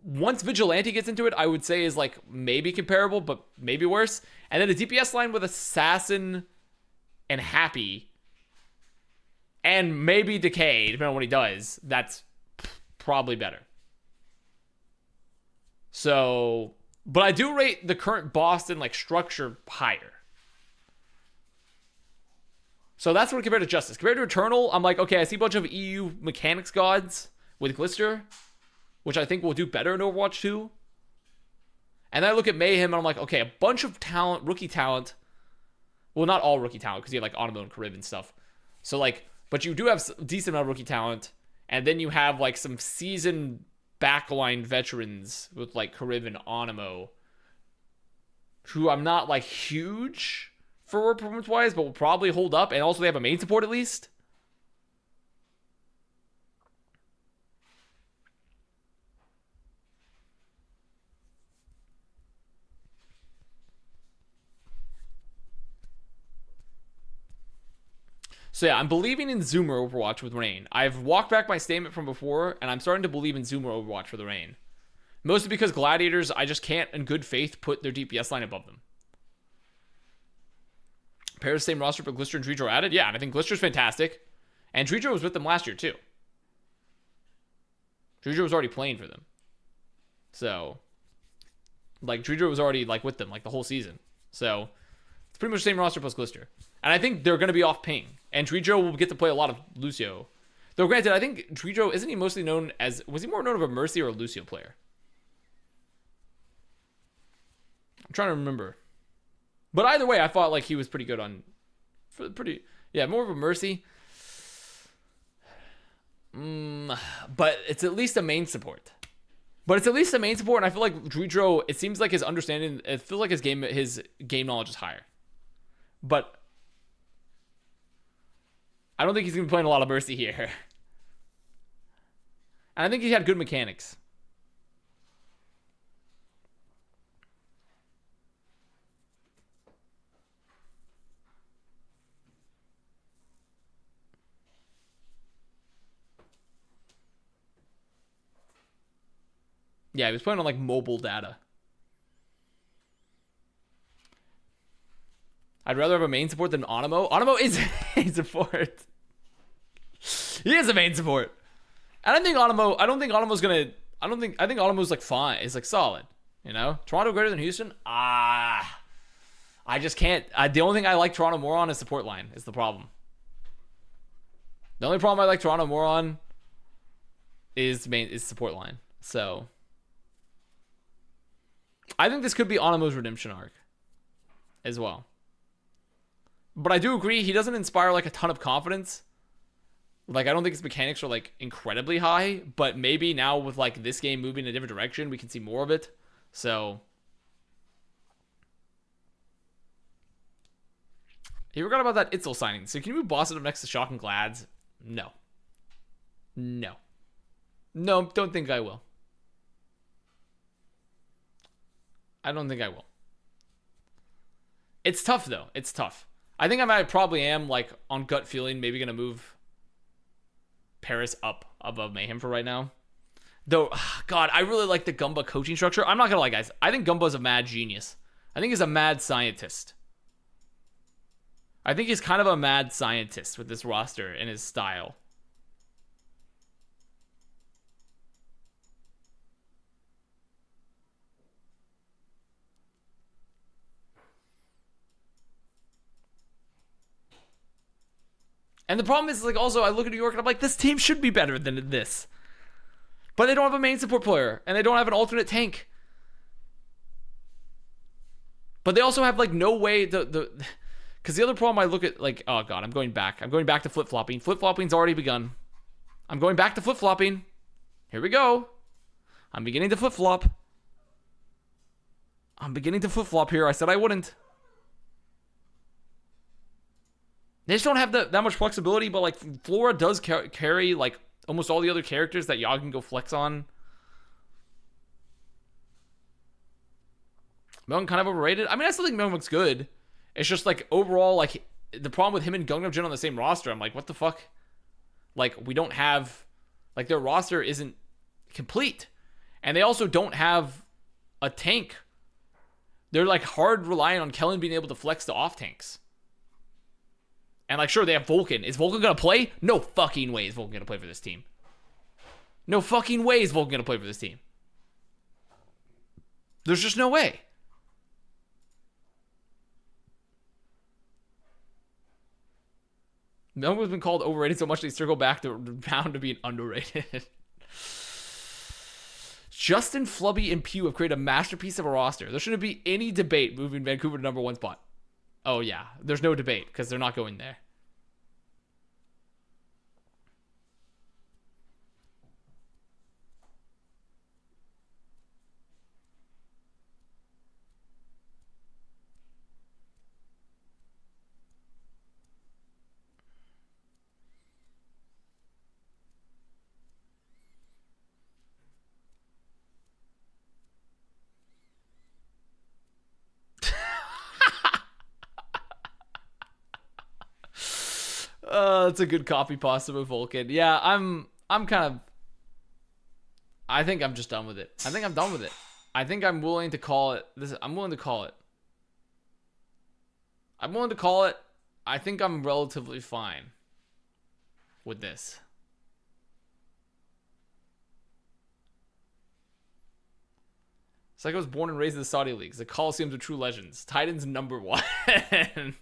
once Vigilante gets into it, I would say is like maybe comparable, but maybe worse. And then a DPS line with Assassin and Happy and maybe Decay, depending on what he does, that's probably better. So, but I do rate the current Boston like structure higher. So that's what compared to Justice. Compared to Eternal, I'm like, okay, I see a bunch of EU mechanics gods with Glister, which I think will do better in Overwatch 2. And then I look at Mayhem and I'm like, okay, a bunch of talent, rookie talent. Well, not all rookie talent, because you have like Onimo and Carib and stuff. So like, but you do have a decent amount of rookie talent. And then you have like some seasoned backline veterans with like Carib and Onimo, who I'm not like huge for performance-wise, but will probably hold up. And also they have a main support at least. So yeah, I'm believing in Zoomer Overwatch with Rain. I've walked back my statement from before, and I'm starting to believe in Zoomer Overwatch for the Rain. Mostly because Gladiators, I just can't, in good faith, put their DPS line above them. Pair the same roster, but Glister and Dredro added? Yeah, and I think Glister's fantastic. And Dredro was with them last year, too. Dredro was already playing for them. So, like, Dredro was already, like, with them, like, the whole season. So, it's pretty much the same roster plus Glister. And I think they're going to be off ping. And Dredro will get to play a lot of Lucio. Though, granted, I think Dredro, isn't he mostly known as... Was he more known of a Mercy or a Lucio player? I'm trying to remember. But either way, I thought, like, he was pretty good on... Yeah, more of a Mercy. But it's at least a main support. And I feel like Dredro, it seems like his understanding... It feels like his game knowledge is higher. But... I don't think he's going to be playing a lot of Mercy here. And I think he had good mechanics. Yeah, he was playing on like mobile data. I'd rather have a main support than Onimo. Onimo is a main support. He is a main support. And I think Onimo's gonna... I think Onimo's like fine. It's like solid. You know? Toronto greater than Houston? I just can't... the only thing I like Toronto more on is support line. Is the problem. The only problem I like Toronto more on is support line. So... I think this could be Onimo's redemption arc. As well. But I do agree, he doesn't inspire like a ton of confidence. Like, I don't think his mechanics are like incredibly high, but maybe now with like this game moving in a different direction, we can see more of it. So, he forgot about that Itzel signing. So can you move Boston up next to Shock and Glads? No. Don't think I will. I don't think I will. It's tough though. It's tough. I think I probably am, like, on gut feeling, maybe going to move Paris up above Mayhem for right now. Though, God, I really like the Gumba coaching structure. I'm not going to lie, guys. I think Gumba's a mad genius. I think he's a mad scientist. I think he's kind of a mad scientist with this roster and his style. And the problem is, like, also, I look at New York and I'm like, this team should be better than this. But they don't have a main support player. And they don't have an alternate tank. But they also have, like, no way because the other problem I look at, like, oh, God, I'm going back. I'm going back to flip-flopping. Flip-flopping's already begun. I'm going back to flip-flopping. Here we go. I'm beginning to flip-flop. I'm beginning to flip-flop here. I said I wouldn't. They just don't have that much flexibility, but like Flora does carry like almost all the other characters that y'all can go flex on. Myung kind of overrated. I mean, I still think Myung looks good. It's just like overall, like the problem with him and Gangnam Jin on the same roster, I'm like, what the fuck? Like, we don't have, like, their roster isn't complete. And they also don't have a tank. They're like hard relying on Kellen being able to flex the off tanks. And like, sure, they have Vulcan. Is Vulcan gonna play? No fucking way is Vulcan gonna play for this team. No fucking way is Vulcan gonna play for this team. There's just no way. Myung has been called overrated so much they circle back to bound to being underrated. Justin, Flubby, and Pew have created a masterpiece of a roster. There shouldn't be any debate moving Vancouver to #1 spot. Oh, yeah. There's no debate because they're not going there. That's a good copy pasta with Vulcan. Yeah, I'm kind of. I think I'm just done with it. I think I'm done with it. I think I'm willing to call it. I'm willing to call it. I'm willing to call it. I think I'm relatively fine with this. Psycho was born and raised in the Saudi leagues. The Coliseums of true legends. Titans #1.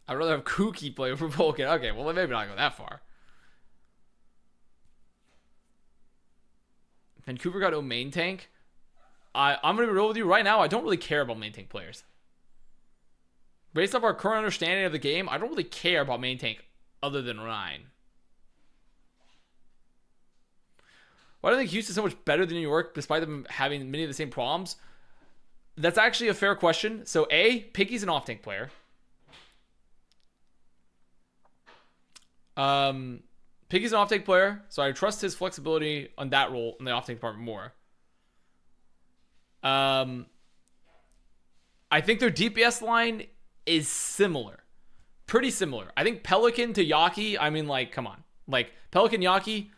I'd rather have Kooky play for Vulcan. Okay, well, maybe not go that far. Vancouver got no main tank. I'm going to be real with you right now. I don't really care about main tank players. Based off our current understanding of the game, I don't really care about main tank other than Ryan. Why do I think Houston's so much better than New York despite them having many of the same problems? That's actually a fair question. So A, Piggy's an off-tank player. Piggy's an off-tank player, so I trust his flexibility on that role in the off-tank department more. I think their DPS line is similar. Pretty similar. I think Pelican to Yaki, I mean, like, come on. Like, Pelican, Yaki,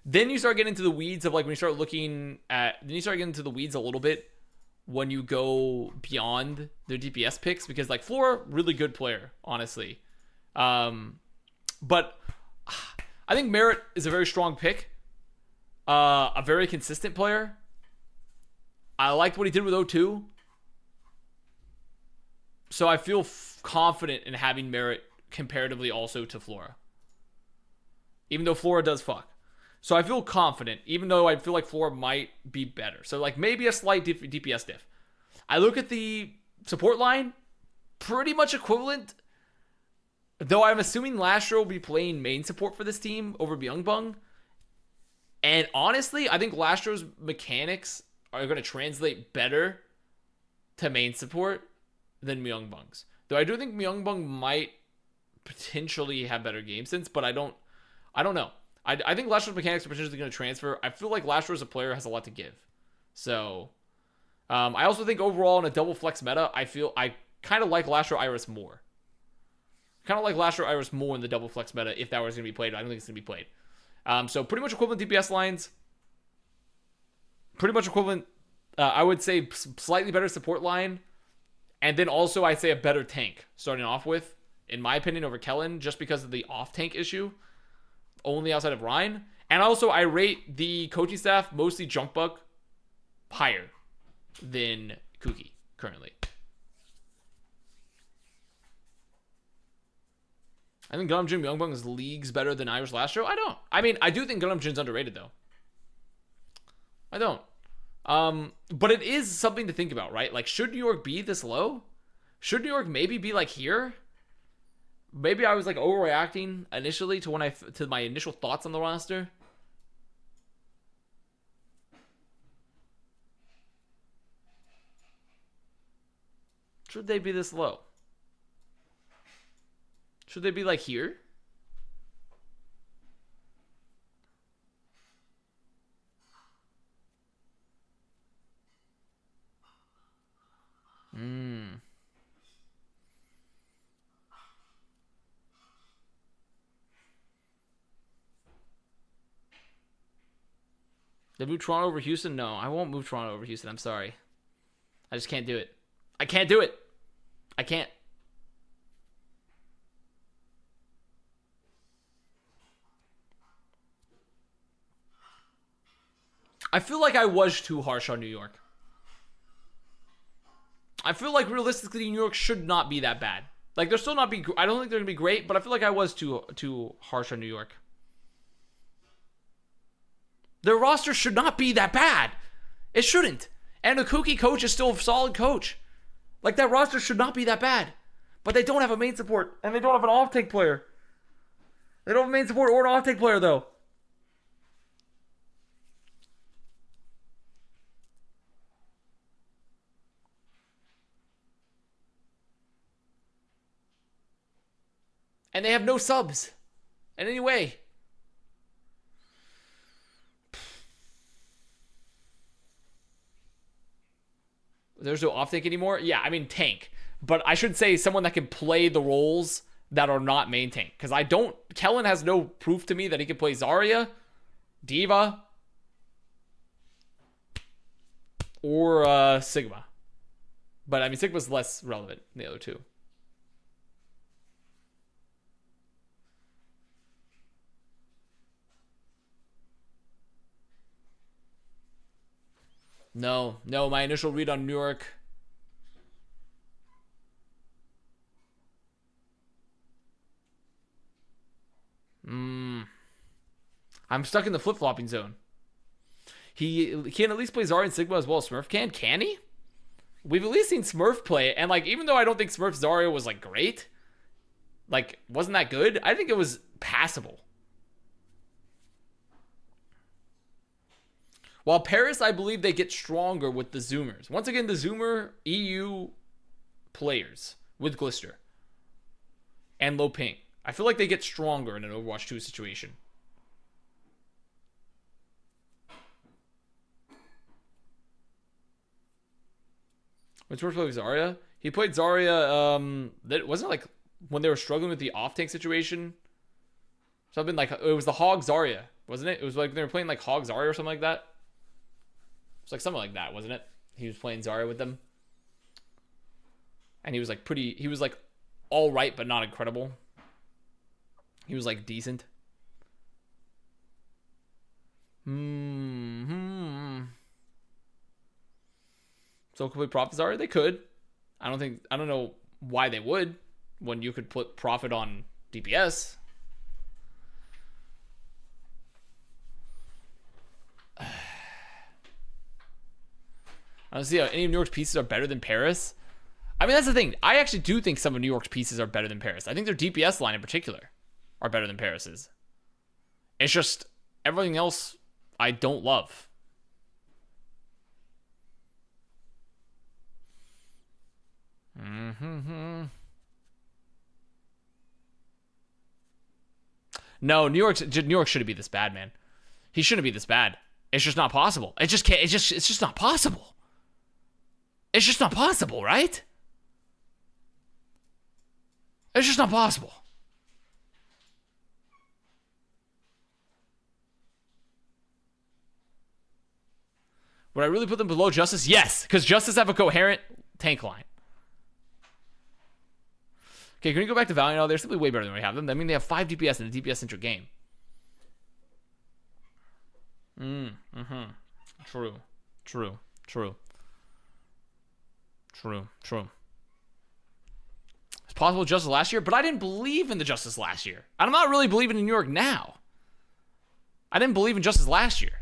then you start getting into the weeds of, like, when you start looking at, then you start getting into the weeds a little bit when you go beyond their DPS picks, because, like, Flora, really good player, honestly. But I think Merritt is a very strong pick. A very consistent player. I liked what he did with O2. So I feel confident in having Merritt comparatively also to Flora. Even though Flora does fuck. So I feel confident, even though I feel like Flora might be better. So like maybe a slight DPS diff. I look at the support line, pretty much equivalent. Though I'm assuming Lastro will be playing main support for this team over Byungbung. And honestly, I think Lastro's mechanics are going to translate better to main support than Myungbung's. Though I do think Myungbung might potentially have better game sense, but I don't know. I think Lastro's mechanics are potentially going to transfer. I feel like Lastro as a player has a lot to give. So, I also think overall in a double flex meta, I kind of like Lastro Iris more. Kind of like Lastro Iris more in the double flex meta if that was going to be played. I don't think it's going to be played. So pretty much equivalent DPS lines. Pretty much equivalent, I would say slightly better support line. And then also I'd say a better tank starting off with, in my opinion, over Kellen, just because of the off-tank issue. Only outside of Ryan. And also I rate the coaching staff, mostly Junkbug, higher than Kooky currently. I think Gangnam Jin Myungbung is leagues better than Irish Lastro. I don't. I mean, I do think Gangnam Jin's underrated, though. I don't. But it is something to think about, right? Like, should New York be this low? Should New York maybe be, like, here? Maybe I was like overreacting initially to to my initial thoughts on the roster. Should they be this low? Should they be like here? They move Toronto over Houston? No, I won't move Toronto over Houston. I'm sorry. I just can't do it. I can't do it. I can't. I feel like I was too harsh on New York. I feel like realistically New York should not be that bad. Like they're still not be. I don't think they're gonna be great, but I feel like I was too harsh on New York. Their roster should not be that bad. It shouldn't. And a kooky coach is still a solid coach. Like that roster should not be that bad. But they don't have a main support, and they don't have an off-take player. They don't have a main support or an off-take player though. And they have no subs in any way. There's no off-take anymore? Yeah, I mean tank. But I should say someone that can play the roles that are not main tank. Because I don't... Kellen has no proof to me that he can play Zarya, Diva, or Sigma. But I mean, Sigma's less relevant than the other two. No, my initial read on New York. I'm stuck in the flip-flopping zone. He can at least play Zarya and Sigma as well as Smurf can. Can he? We've at least seen Smurf play it, and like even though I don't think Smurf Zarya was like great, like wasn't that good, I think it was passable. While Paris, I believe they get stronger with the Zoomers. Once again, the Zoomer EU players with Glister and low ping. I feel like they get stronger in an Overwatch 2 situation. When Smurf played Zarya, he played Zarya. That wasn't like when they were struggling with the off-tank situation. Something like it was the Hog Zarya, wasn't it? It was like they were playing like Hog Zarya or something like that. It's like something like that, wasn't it? He was playing Zarya with them. And he was like he was like all right, but not incredible. He was like decent. So could we Profit Zarya? They could. I don't know why they would when you could put Profit on DPS. I don't see how any of New York's pieces are better than Paris. I mean, that's the thing. I actually do think some of New York's pieces are better than Paris. I think their DPS line in particular are better than Paris's. It's just everything else I don't love. No, New York shouldn't be this bad, man. He shouldn't be this bad. It's just not possible. It just can't. It's just not possible. It's just not possible, right? It's just not possible. Would I really put them below Justice? Yes, because Justice have a coherent tank line. Okay, can we go back to Valiant? Oh, they're simply way better than we have them. I mean, they have 5 DPS in a DPS-centric game. True. It's possible Justice last year, but I didn't believe in the Justice last year. And I'm not really believing in New York now. I didn't believe in Justice last year.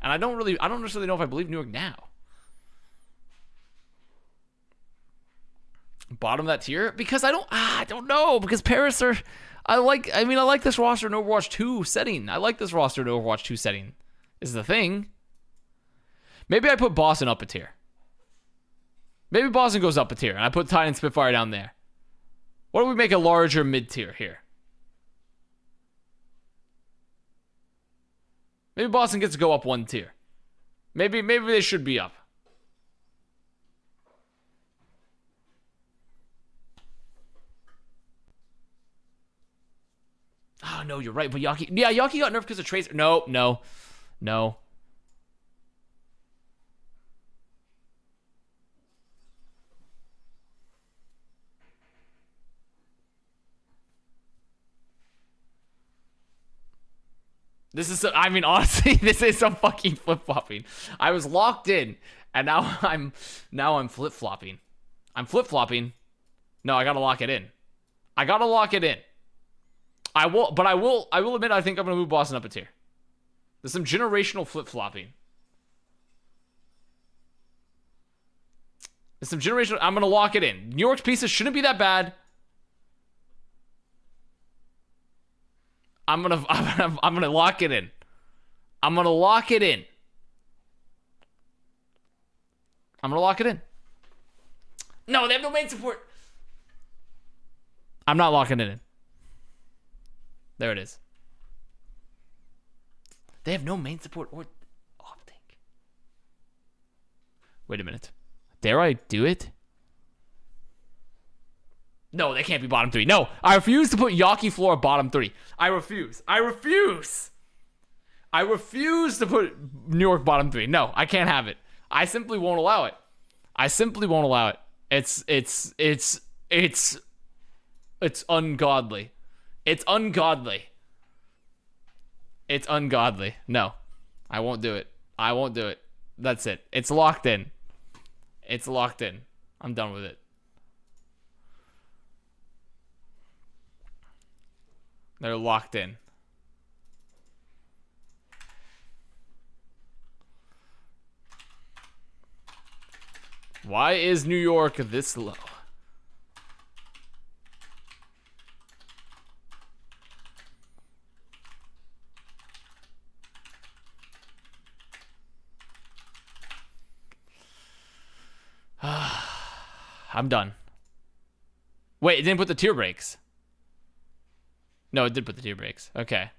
And I don't necessarily know if I believe in New York now. Bottom of that tier? Because I don't know. Because Paris are, I like this roster in Overwatch 2 setting. I like this roster in Overwatch 2 setting. Is the thing. Maybe I put Boston up a tier. Maybe Boston goes up a tier, and I put Titan Spitfire down there. What do we make a larger mid-tier here? Maybe Boston gets to go up one tier. Maybe they should be up. Oh, no, you're right. But Yaki... Yeah, Yaki got nerfed because of Tracer. No. This is, honestly, this is some fucking flip-flopping. I was locked in, and now I'm flip-flopping. I'm flip-flopping. No, I gotta lock it in. I will admit I think I'm gonna move Boston up a tier. There's some generational flip-flopping. I'm gonna lock it in. New York's pieces shouldn't be that bad. I'm gonna lock it in. I'm gonna lock it in. No, they have no main support. I'm not locking it in. There it is. They have no main support or optic. Wait a minute. Dare I do it? No, they can't be bottom 3. No, I refuse to put Yaki Flora bottom 3. I refuse to put New York bottom 3. No, I can't have it. I simply won't allow it. It's ungodly. It's ungodly. No, I won't do it. That's it. It's locked in. I'm done with it. They're locked in. Why is New York this low? I'm done. Wait, it didn't put the tier breaks. No, it did put the tier breaks. Okay.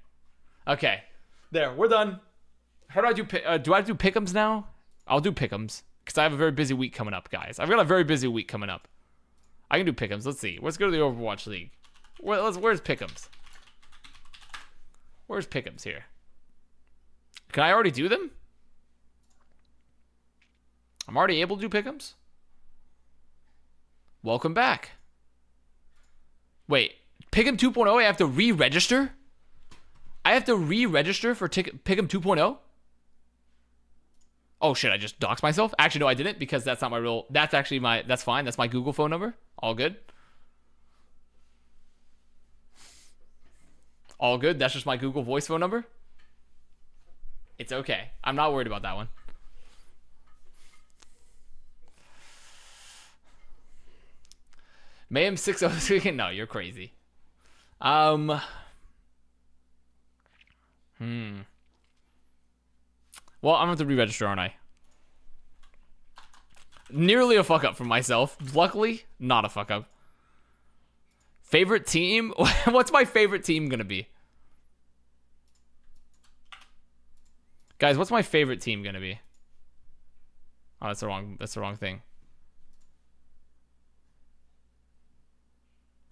There, we're done. How do I do do I do pick'ems now? I'll do pick'ems because I have a very busy week coming up, guys. I've got a very busy week coming up. I can do pick'ems. Let's see. Let's go to the Overwatch League. Where's pick'ems? Where's pick'ems here? Can I already do them? I'm already able to do pick'ems? Welcome back. Wait, Pick'em 2.0, I have to re-register? I have to re-register for Pick'em 2.0? Oh shit, I just doxed myself? Actually, no, I didn't because that's not my real... That's actually my... That's fine. That's my Google phone number. All good. All good. That's just my Google voice phone number. It's okay. I'm not worried about that one. Mayhem 603. No, you're crazy. Well, I'm gonna have to re-register, aren't I? Nearly a fuck up for myself. Luckily, not a fuck up. Favorite team? What's my favorite team gonna be? Guys, what's my favorite team gonna be? Oh, that's the wrong thing.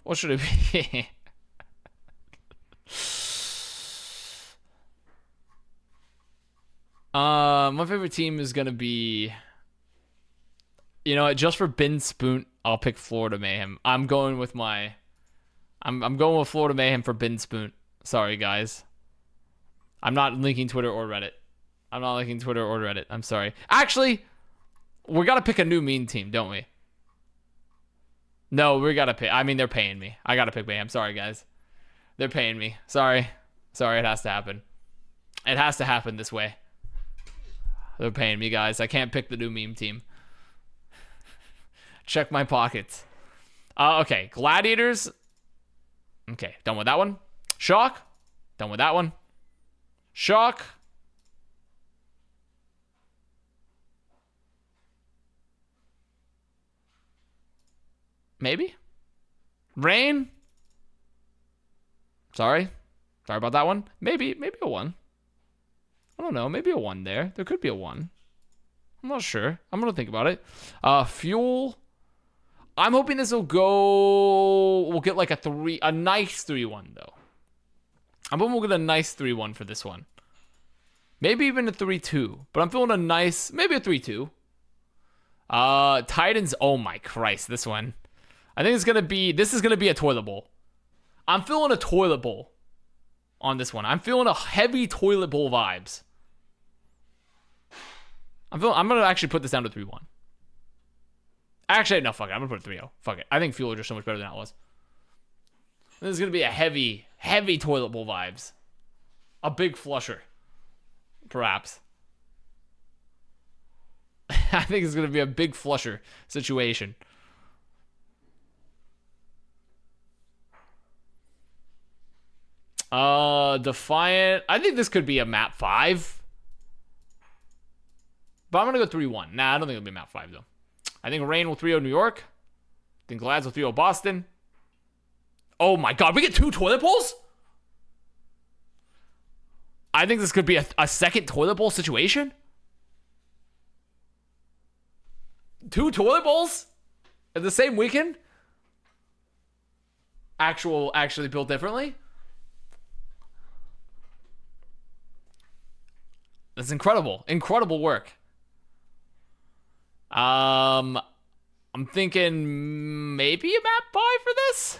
What should it be? My favorite team is gonna be, you know, just for Bin Spoon, I'll pick Florida Mayhem. I'm going with Florida Mayhem for Bin Spoon. Sorry, guys. I'm not linking Twitter or Reddit. I'm sorry. Actually, we gotta pick a new meme team, don't we? No, we gotta pick. I mean, they're paying me. I gotta pick Mayhem. Sorry, guys. They're paying me. Sorry. It has to happen. It has to happen this way. They're paying me, guys. I can't pick the new meme team. Check my pockets. Okay, Gladiators. Okay, done with that one. Shock. Done with that one. Shock. Maybe. Rain. Sorry about that one. Maybe a 1. I don't know. Maybe a 1 there. There could be a 1. I'm not sure. I'm gonna think about it. Fuel. I'm hoping this will go. We'll get like a nice 3-1 though. I'm hoping we'll get a nice 3-1 for this one. Maybe even a 3-2. But I'm feeling a nice, maybe a 3-2. Titans. Oh my Christ, this one. I think this is gonna be a toilet bowl. I'm feeling a toilet bowl on this one. I'm feeling a heavy toilet bowl vibes. I'm gonna actually put this down to 3-1. Actually, no, fuck it. I'm gonna put it 3-0. Fuck it. I think Fuel are just so much better than that was. This is gonna be a heavy, heavy toilet bowl vibes. A big flusher, perhaps. I think it's gonna be a big flusher situation. Defiant. I think this could be a map 5. But I'm gonna go 3-1. Nah, I don't think it'll be map 5 though. I think Rain will 3-0 New York. I think Glads will 3-0 Boston. Oh my god, we get 2 toilet bowls? I think this could be a second toilet bowl situation. 2 toilet bowls in the same weekend? Actually built differently? That's incredible. Incredible work. I'm thinking maybe a map 5 for this.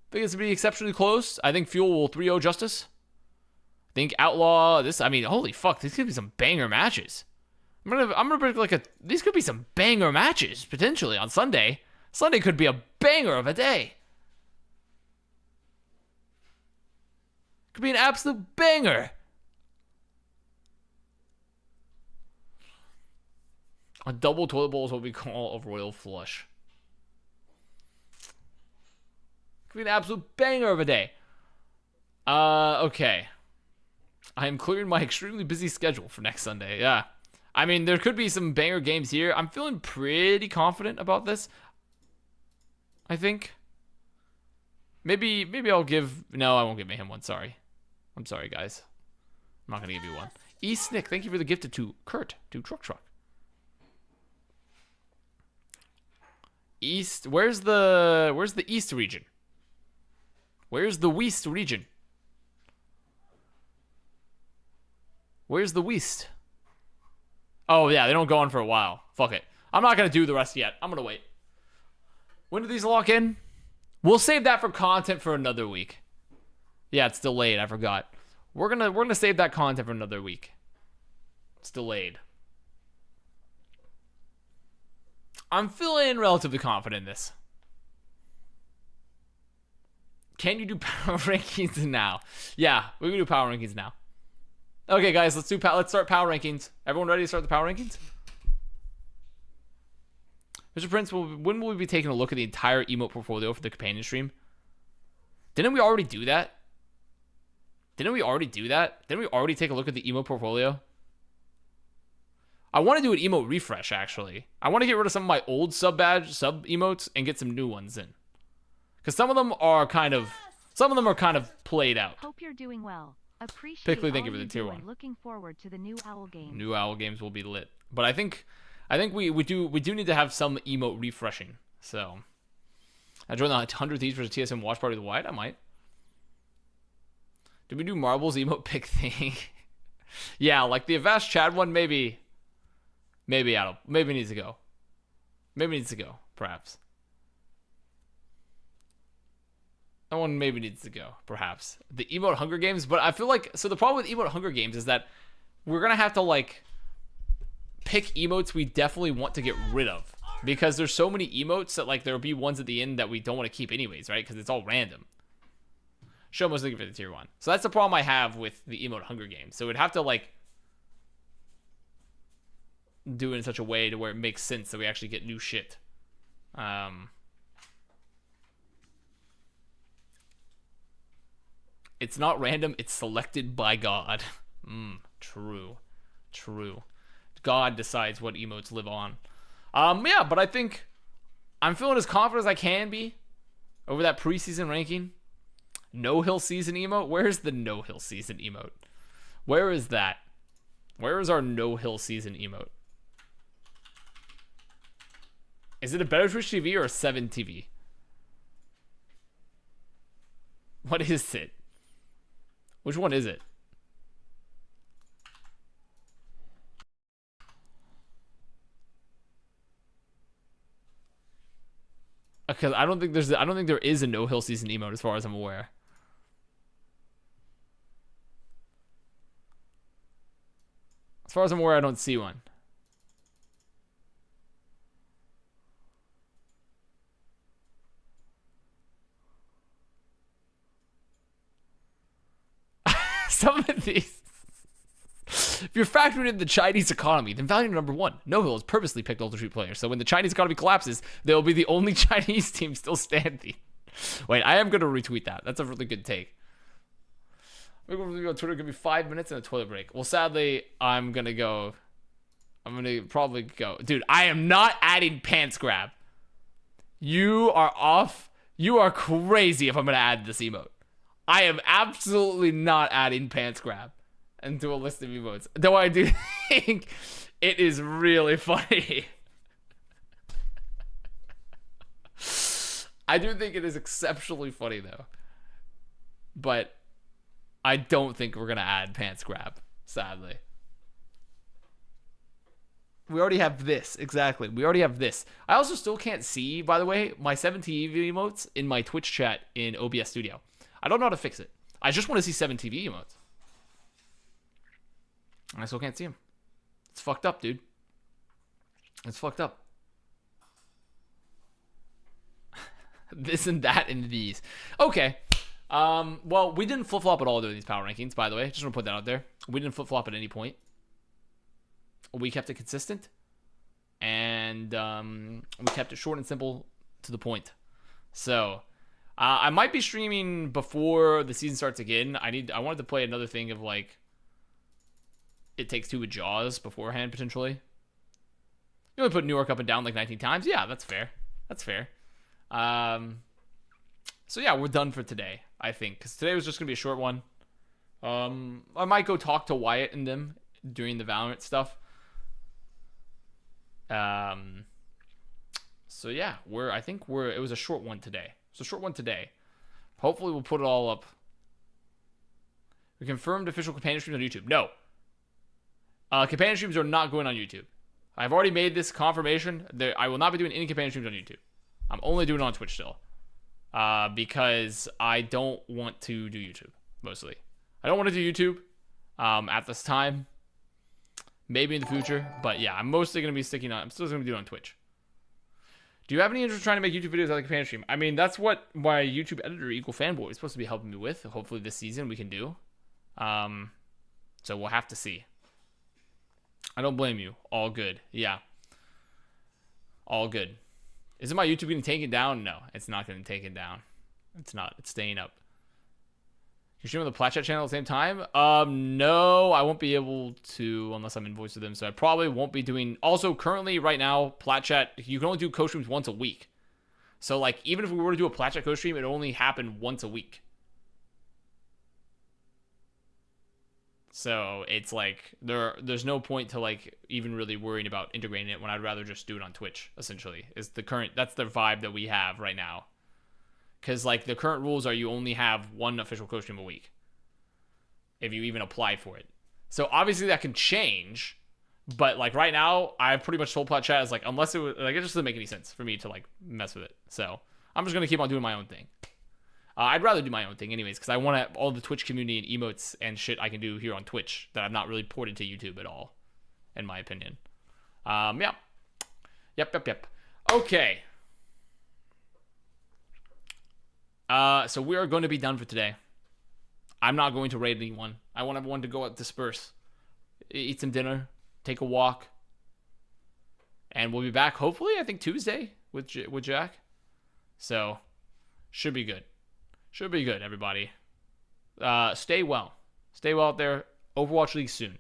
I think it's gonna be exceptionally close. I think Fuel will 3-0 Justice. I think Outlaw. This. I mean, holy fuck. These could be some banger matches. I'm gonna break like these could be some banger matches potentially on Sunday. Sunday could be a banger of a day. Could be an absolute banger. A double toilet bowl is what we call a royal flush. Could be an absolute banger of a day. Okay. I am clearing my extremely busy schedule for next Sunday. Yeah. I mean, there could be some banger games here. I'm feeling pretty confident about this. I think. Maybe I'll give... No, I won't give him one. Sorry. I'm sorry, guys. I'm not going to give you one. E-Snick, thank you for the gift to Kurt, to Truck. East, where's the East region? Where's the West region? Where's the West? Oh yeah, they don't go on for a while. Fuck it. I'm not gonna do the rest yet. I'm gonna wait. When do these lock in? We'll save that for content for another week. Yeah, it's delayed. I forgot. We're gonna save that content for another week. It's delayed. I'm feeling relatively confident in this. Can you do power rankings now? Yeah, we can do power rankings now. Okay, guys, let's start power rankings. Everyone ready to start the power rankings? Mr. Prince, when will we be taking a look at the entire emote portfolio for the companion stream? Didn't we already do that? Didn't we already take a look at the emote portfolio? I want to do an emote refresh, actually. I want to get rid of some of my old sub emotes and get some new ones in. Because some of them are kind of played out. Hope you're doing well. Appreciate Particularly thank you for the tier 1. Looking forward to the new Owl games. New Owl games will be lit. But I think we do need to have some emote refreshing. So I joined the 100 Thieves for the TSM watch party with the White. I might. Did we do Marbles emote pick thing? Yeah, like the Avast Chad one, maybe needs to go. Maybe needs to go, perhaps. That one maybe needs to go, perhaps. The emote Hunger Games, but I feel like... So the problem with emote Hunger Games is that we're going to have to, like, pick emotes we definitely want to get rid of. Because there's so many emotes that, like, there'll be ones at the end that we don't want to keep anyways, right? Because it's all random. Show most looking for the tier 1. So that's the problem I have with the emote Hunger Games. So we'd have to, like... do it in such a way to where it makes sense that we actually get new shit. It's not random, it's selected by God. True. God decides what emotes live on. Yeah, but I think I'm feeling as confident as I can be over that preseason ranking. No hill season emote? Where's the no hill season emote? Where is that? Where is our no hill season emote? Is it a better Twitch TV or a 7 TV? What is it? Which one is it? Because I don't think there is a no hill season emote as far as I'm aware. As far as I'm aware, I don't see one. Some of these. If you're factoring in the Chinese economy, then value number one. No Hill has purposely picked Ultra Street players, so when the Chinese economy collapses, they'll be the only Chinese team still standing. Wait, I am going to retweet that. That's a really good take. We're going to go on Twitter. Give me 5 minutes and a toilet break. Well, sadly, I'm going to probably go. Dude, I am not adding pants grab. You are off. You are crazy if I'm going to add this emote. I am absolutely not adding pants grab into a list of emotes. Though I do think it is really funny. I do think it is exceptionally funny, though. But I don't think we're going to add pants grab, sadly. We already have this. Exactly. We already have this. I also still can't see, by the way, my 7TV emotes in my Twitch chat in OBS Studio. I don't know how to fix it. I just want to see 7TV emotes. I still can't see them. It's fucked up, dude. It's fucked up. This and that and these. Okay. Well, we didn't flip-flop at all during these power rankings, by the way. Just want to put that out there. We didn't flip-flop at any point. We kept it consistent. And we kept it short and simple to the point. So, I might be streaming before the season starts again. I wanted to play another thing of, like, It Takes Two with Jaws beforehand, potentially. You only put New York up and down like 19 times. Yeah, that's fair. That's fair. So, yeah, we're done for today, I think. Because today was just going to be a short one. I might go talk to Wyatt and them during the Valorant stuff. So, yeah, it was a short one today. It's a short one today. Hopefully, we'll put it all up. We confirmed official companion streams on YouTube. No. Companion streams are not going on YouTube. I've already made this confirmation. I will not be doing any companion streams on YouTube. I'm only doing it on Twitch still. Because I don't want to do YouTube, mostly. I don't want to do YouTube at this time. Maybe in the future. But yeah, I'm mostly going to be I'm still going to be doing it on Twitch. Do you have any interest in trying to make YouTube videos out of companion stream? I mean, that's what my YouTube editor, TheEagleFanboy, is supposed to be helping me with. Hopefully this season we can do. So we'll have to see. I don't blame you. All good. Yeah. All good. Isn't my YouTube getting taken down? No, it's not getting taken down. It's not. It's staying up. You stream on the Plat Chat channel at the same time? No, I won't be able to unless I'm in voice with them. So I probably won't be doing. Also, currently, right now, Plat Chat, you can only do co-streams once a week. So, like, even if we were to do a Plat Chat co-stream, it only happened once a week. So it's like there's no point to like even really worrying about integrating it when I'd rather just do it on Twitch. Essentially, is that's the vibe that we have right now. Because like the current rules are you only have one official co-stream a week, if you even apply for it. So obviously that can change, but like right now I've pretty much told Plat Chat is like unless it was like it just doesn't make any sense for me to like mess with it. So I'm just gonna keep on doing my own thing. I'd rather do my own thing anyways, because I want all the Twitch community and emotes and shit I can do here on Twitch that I'm not really ported to YouTube at all, in my opinion. Yeah. Yep. Okay. So we are going to be done for today. I'm not going to raid anyone. I want everyone to go out, disperse, eat some dinner, take a walk, And we'll be back hopefully, I think Tuesday with Jack. So should be good. Should be good, everybody. Stay well. Stay well out there. Overwatch League soon.